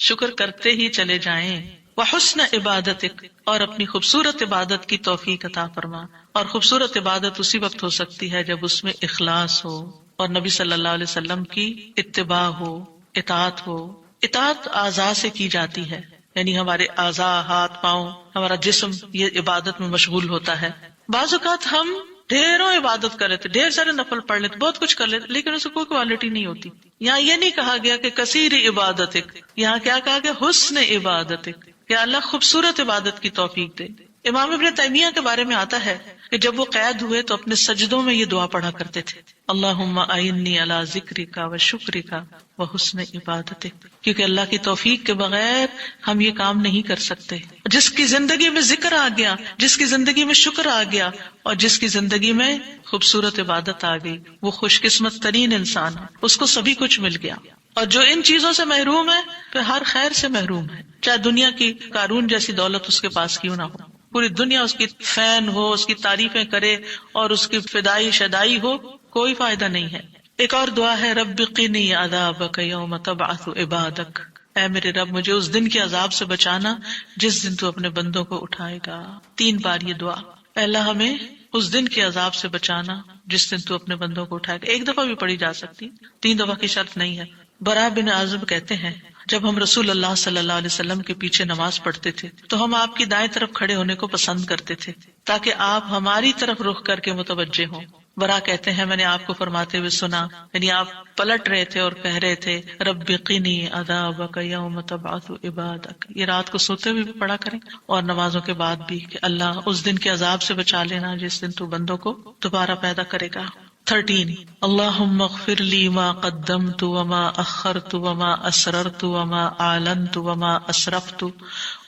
شکر کرتے ہی چلے جائیں. وحسن عبادتک، اور اپنی خوبصورت عبادت کی توفیق عطا فرما. اور خوبصورت عبادت اسی وقت ہو سکتی ہے جب اس میں اخلاص ہو، اور نبی صلی اللہ علیہ وسلم کی اتباع ہو، اطاعت ہو. اطاعت اعضاء سے کی جاتی ہے، یعنی ہمارے اعضاء، ہاتھ پاؤں، ہمارا جسم یہ عبادت میں مشغول ہوتا ہے. بعض اوقات ہم ڈھیروں عبادت کر لیتے، ڈھیر سارے نفل پڑھ لیتے، بہت کچھ کر لیتے، لیکن اس کو کوئی کوالٹی نہیں ہوتی. یہاں یہ نہیں کہا گیا کہ کثیر عبادتک، یہاں کیا کہا گیا؟ حسن عبادتک، کہ اللہ خوبصورت عبادت کی توفیق دے. امام ابن تیمیہ کے بارے میں آتا ہے کہ جب وہ قید ہوئے تو اپنے سجدوں میں یہ دعا پڑھا کرتے تھے، اللہم اعنی علی ذکرک و شکرک و حسن عبادتک، کیونکہ اللہ کی توفیق کے بغیر ہم یہ کام نہیں کر سکتے. جس کی زندگی میں ذکر آ گیا، جس کی زندگی میں شکر آ گیا، اور جس کی زندگی میں خوبصورت عبادت آ گئی، وہ خوش قسمت ترین انسان ہے، اس کو سبھی کچھ مل گیا. اور جو ان چیزوں سے محروم ہے پھر ہر خیر سے محروم ہے، چاہے دنیا کی قارون جیسی دولت اس کے پاس کیوں نہ ہو، پوری دنیا اس کی فین ہو، اس کی تعریفیں کرے اور اس کی فدائی شدائی ہو، کوئی فائدہ نہیں ہے. ایک اور دعا ہے رب قنی عذابک یوم تبعث عبادک، اے میرے رب مجھے اس دن کے عذاب سے بچانا جس دن تو اپنے بندوں کو اٹھائے گا. 3 بار یہ دعا، اے اللہ ہمیں اس دن کے عذاب سے بچانا جس دن تو اپنے بندوں کو اٹھائے گا. 1 دفعہ بھی پڑھی جا سکتی، 3 دفعہ کی شرط نہیں ہے. برا بن عازب کہتے ہیں جب ہم رسول اللہ صلی اللہ علیہ وسلم کے پیچھے نماز پڑھتے تھے تو ہم آپ کی دائیں طرف کھڑے ہونے کو پسند کرتے تھے تاکہ آپ ہماری طرف رخ کر کے متوجہ ہوں. برا کہتے ہیں میں نے آپ کو فرماتے ہوئے سنا، یعنی آپ پلٹ رہے تھے اور کہہ رہے تھے رب قنی عذابک یوم تبعث عبادک. یہ رات کو سوتے ہوئے بھی پڑھا کریں اور نمازوں کے بعد بھی کہ اللہ اس دن کے عذاب سے بچا لینا جس دن تو بندوں کو دوبارہ پیدا کرے گا. 13 اللہم اغفر لی ما قدمت وما اخرت وما اسررت وما اعلنت وما اسرفت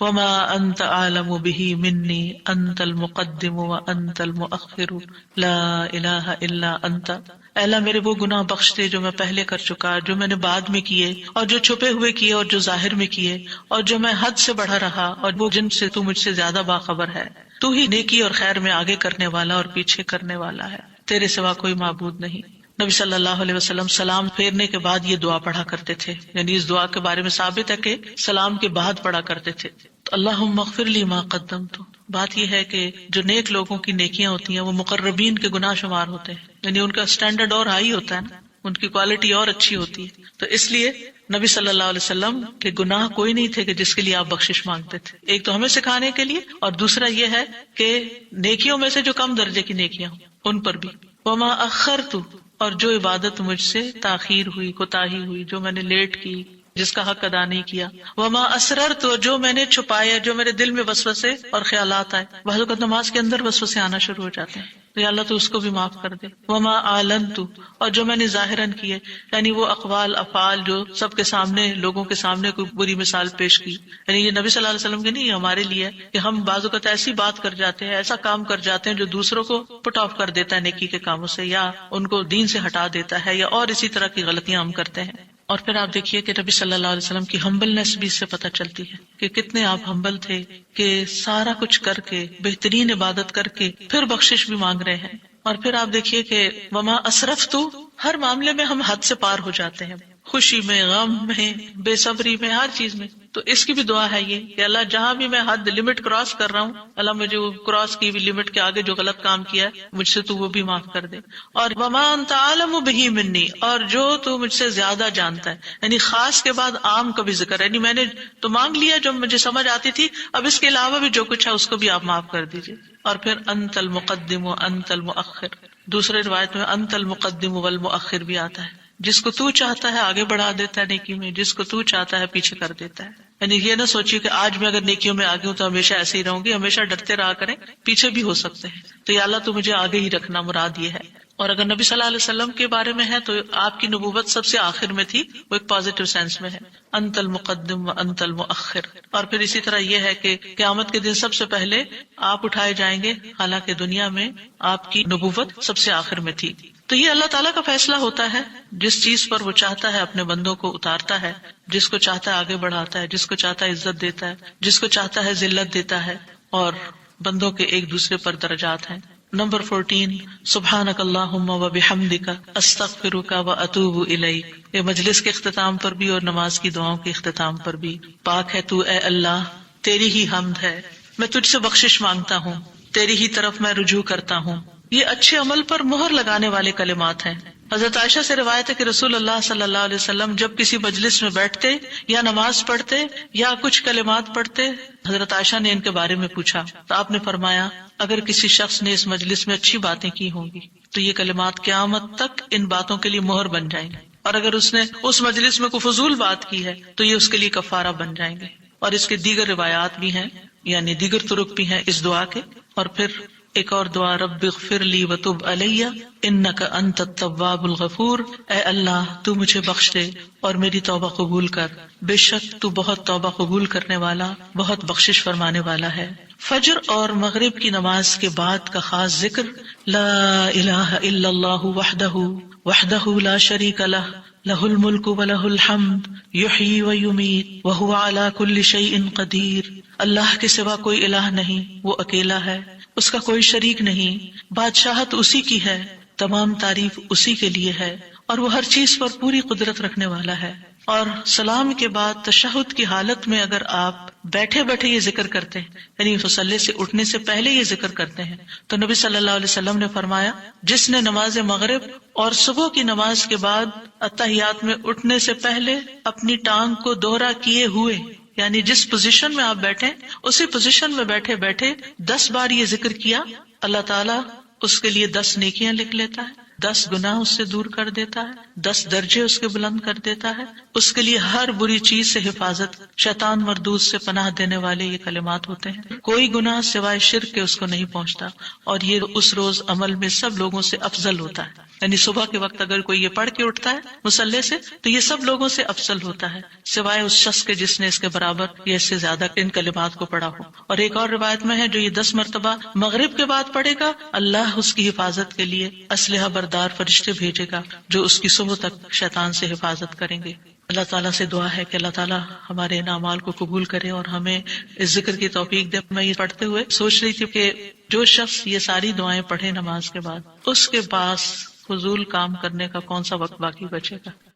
وما انت اعلم به منی انت المقدم وانت المؤخر لا الہ الا انت. اے اللہ میرے وہ گناہ بخش دے جو میں پہلے کر چکا، جو میں نے بعد میں کیے، اور جو چھپے ہوئے کیے اور جو ظاہر میں کیے، اور جو میں حد سے بڑھا رہا اور وہ جن سے تو مجھ سے زیادہ باخبر ہے. تو ہی نیکی اور خیر میں آگے کرنے والا اور پیچھے کرنے والا ہے، تیرے سوا کوئی معبود نہیں. نبی صلی اللہ علیہ وسلم سلام پھیرنے کے بعد یہ دعا پڑھا کرتے تھے، یعنی اس دعا کے بارے میں ثابت ہے کہ سلام کے بعد پڑھا کرتے تھے. تو اللہم اغفر لی ما قدمت. بات یہ ہے کہ جو نیک لوگوں کی نیکیاں ہوتی ہیں وہ مقربین کے گناہ شمار ہوتے ہیں، یعنی ان کا اسٹینڈرڈ اور ہائی ہوتا ہے نا، ان کی کوالٹی اور اچھی ہوتی ہے. تو اس لیے نبی صلی اللہ علیہ وسلم کے گناہ کوئی نہیں تھے کہ جس کے لیے آپ بخشش مانگتے تھے. ایک تو ہمیں سکھانے کے لیے، اور دوسرا یہ ہے کہ نیکیوں میں سے جو کم درجے کی نیکیاں ہوں ان پر بھی. وما اخرت، اور جو عبادت مجھ سے تاخیر ہوئی، کوتاہی ہوئی، جو میں نے لیٹ کی، جس کا حق ادا نہیں کیا. وما اسررت، جو میں نے چھپایا، جو میرے دل میں وسوسے اور خیالات آئے. بعض اوقات نماز کے اندر وسوسے آنا شروع ہو جاتے ہیں، تو یا اللہ تو اس کو بھی معاف کر دے. وما اعلنت، اور جو میں نے ظاہراً کیے، یعنی وہ اقوال افعال جو سب کے سامنے، لوگوں کے سامنے کوئی بری مثال پیش کی. یعنی یہ نبی صلی اللہ علیہ وسلم کے نہیں، ہمارے لیے ہے کہ ہم بعض اوقات ایسی بات کر جاتے ہیں، ایسا کام کر جاتے ہیں جو دوسروں کو پٹ آف کر دیتا ہے نیکی کے کاموں سے، یا ان کو دین سے ہٹا دیتا ہے، یا اور اسی طرح کی غلطیاں ہم کرتے ہیں. اور پھر آپ دیکھیے کہ نبی صلی اللہ علیہ وسلم کی ہمبلنس بھی اس سے پتہ چلتی ہے کہ کتنے آپ ہمبل تھے، کہ سارا کچھ کر کے، بہترین عبادت کر کے پھر بخشش بھی مانگ رہے ہیں. اور پھر آپ دیکھیے کہ وما اسرفت، ہر معاملے میں ہم حد سے پار ہو جاتے ہیں، خوشی میں، غم میں، بے صبری میں، ہر چیز میں. تو اس کی بھی دعا ہے یہ کہ اللہ جہاں بھی میں حد لمٹ کراس کر رہا ہوں، اللہ مجھے وہ کراس کی ہوئی لمٹ کے آگے جو غلط کام کیا ہے مجھ سے تو وہ بھی معاف کر دے. اور وما انت عالم بہ منی، اور جو تو مجھ سے زیادہ جانتا ہے. یعنی خاص کے بعد عام کا بھی ذکر ہے، یعنی میں نے تو مانگ لیا جو مجھے سمجھ آتی تھی، اب اس کے علاوہ بھی جو کچھ ہے اس کو بھی آپ معاف کر دیجیے. اور پھر انت المقدم و انت المؤخر. دوسرے روایت میں انت المقدم والمؤخر بھی آتا ہے، جس کو تو چاہتا ہے آگے بڑھا دیتا ہے نیکی میں، جس کو تو چاہتا ہے پیچھے کر دیتا ہے. یعنی یہ نہ سوچیے کہ آج میں اگر نیکیوں میں آگے ہوں تو ہمیشہ ایسے ہی رہوں گی، ہمیشہ ڈرتے رہا کریں، پیچھے بھی ہو سکتے ہیں. تو یا اللہ تو مجھے آگے ہی رکھنا، مراد یہ ہے. اور اگر نبی صلی اللہ علیہ وسلم کے بارے میں ہے تو آپ کی نبوت سب سے آخر میں تھی، وہ ایک پازیٹیو سینس میں ہے، انت المقدم و انت المؤخر. اور پھر اسی طرح یہ ہے کہ قیامت کے دن سب سے پہلے آپ اٹھائے جائیں گے، حالانکہ دنیا میں آپ کی نبوت سب سے آخر میں تھی. تو یہ اللہ تعالیٰ کا فیصلہ ہوتا ہے، جس چیز پر وہ چاہتا ہے اپنے بندوں کو اتارتا ہے، جس کو چاہتا ہے آگے بڑھاتا ہے، جس کو چاہتا ہے عزت دیتا ہے، جس کو چاہتا ہے ذلت دیتا ہے. اور بندوں کے ایک دوسرے پر درجات ہیں. نمبر 14 سبحانک اللہم و بحمدک استغفرک و اتوب الیک. یہ مجلس کے اختتام پر بھی اور نماز کی دعاؤں کے اختتام پر بھی. پاک ہے تو اے اللہ، تیری ہی حمد ہے، میں تجھ سے بخشش مانگتا ہوں، تیری ہی طرف میں رجوع کرتا ہوں. یہ اچھے عمل پر مہر لگانے والے کلمات ہیں. حضرت عائشہ سے روایت ہے کہ رسول اللہ صلی اللہ علیہ وسلم جب کسی مجلس میں بیٹھتے یا نماز پڑھتے یا کچھ کلمات پڑھتے، حضرت عائشہ نے ان کے بارے میں پوچھا تو آپ نے فرمایا اگر کسی شخص نے اس مجلس میں اچھی باتیں کی ہوں گی تو یہ کلمات قیامت تک ان باتوں کے لیے مہر بن جائیں گے، اور اگر اس نے اس مجلس میں کوئی فضول بات کی ہے تو یہ اس کے لیے کفارہ بن جائیں گے. اور اس کے دیگر روایات بھی ہیں، یعنی دیگر طرق بھی ہیں اس دعا کے. اور پھر ایک اور دعا، رب اغفر لی وتب علی انک انت التواب الغفور. اے اللہ تو مجھے بخش دے اور میری توبہ قبول کر، بے شک تو بہت توبہ قبول کرنے والا، بہت بخشش فرمانے والا ہے. فجر اور مغرب کی نماز کے بعد کا خاص ذکر لا الہ الا اللہ وحدہ لا شریک لہ لہ الملک ولہ الحمد یحیی ویمیت وہو علی کل شیء قدیر. اللہ کے سوا کوئی الہ نہیں، وہ اکیلا ہے، اس کا کوئی شریک نہیں، بادشاہت اسی کی ہے، تمام تعریف اسی کے لیے ہے، اور وہ ہر چیز پر پوری قدرت رکھنے والا ہے. اور سلام کے بعد تشہد کی حالت میں اگر آپ بیٹھے بیٹھے یہ ذکر کرتے ہیں، یعنی مصلی سے اٹھنے سے پہلے یہ ذکر کرتے ہیں، تو نبی صلی اللہ علیہ وسلم نے فرمایا جس نے نماز مغرب اور صبح کی نماز کے بعد اتحیات میں اٹھنے سے پہلے اپنی ٹانگ کو دوہرا کیے ہوئے، یعنی جس پوزیشن میں آپ بیٹھے اسی پوزیشن میں بیٹھے بیٹھے 10 بار یہ ذکر کیا، اللہ تعالیٰ اس کے لیے 10 نیکیاں لکھ لیتا ہے، 10 گناہ اس سے دور کر دیتا ہے، 10 درجے اس کے بلند کر دیتا ہے. اس کے لیے ہر بری چیز سے حفاظت، شیطان مردود سے پناہ دینے والے یہ کلمات ہوتے ہیں. کوئی گناہ سوائے شرک کے اس کو نہیں پہنچتا، اور یہ اس روز عمل میں سب لوگوں سے افضل ہوتا ہے. یعنی صبح کے وقت اگر کوئی یہ پڑھ کے اٹھتا ہے مصلی سے تو یہ سب لوگوں سے افضل ہوتا ہے، سوائے اس شخص کے جس نے اس کے برابر یا اس سے زیادہ ان کلمات کو پڑھا ہو. اور ایک اور روایت میں ہے جو یہ 10 مرتبہ مغرب کے بعد پڑھے گا، اللہ اس کی حفاظت کے لیے اسلحہ بردار فرشتے بھیجے گا جو اس کی صبح تک شیطان سے حفاظت کریں گے. اللہ تعالیٰ سے دعا ہے کہ اللہ تعالیٰ ہمارے ان اعمال کو قبول کرے اور ہمیں اس ذکر کی توفیق دے. میں یہ پڑھتے ہوئے سوچ رہی تھی کہ جو شخص یہ ساری دعائیں پڑھے نماز کے بعد، اس کے پاس فضول کام کرنے کا کون سا وقت باقی بچے گا؟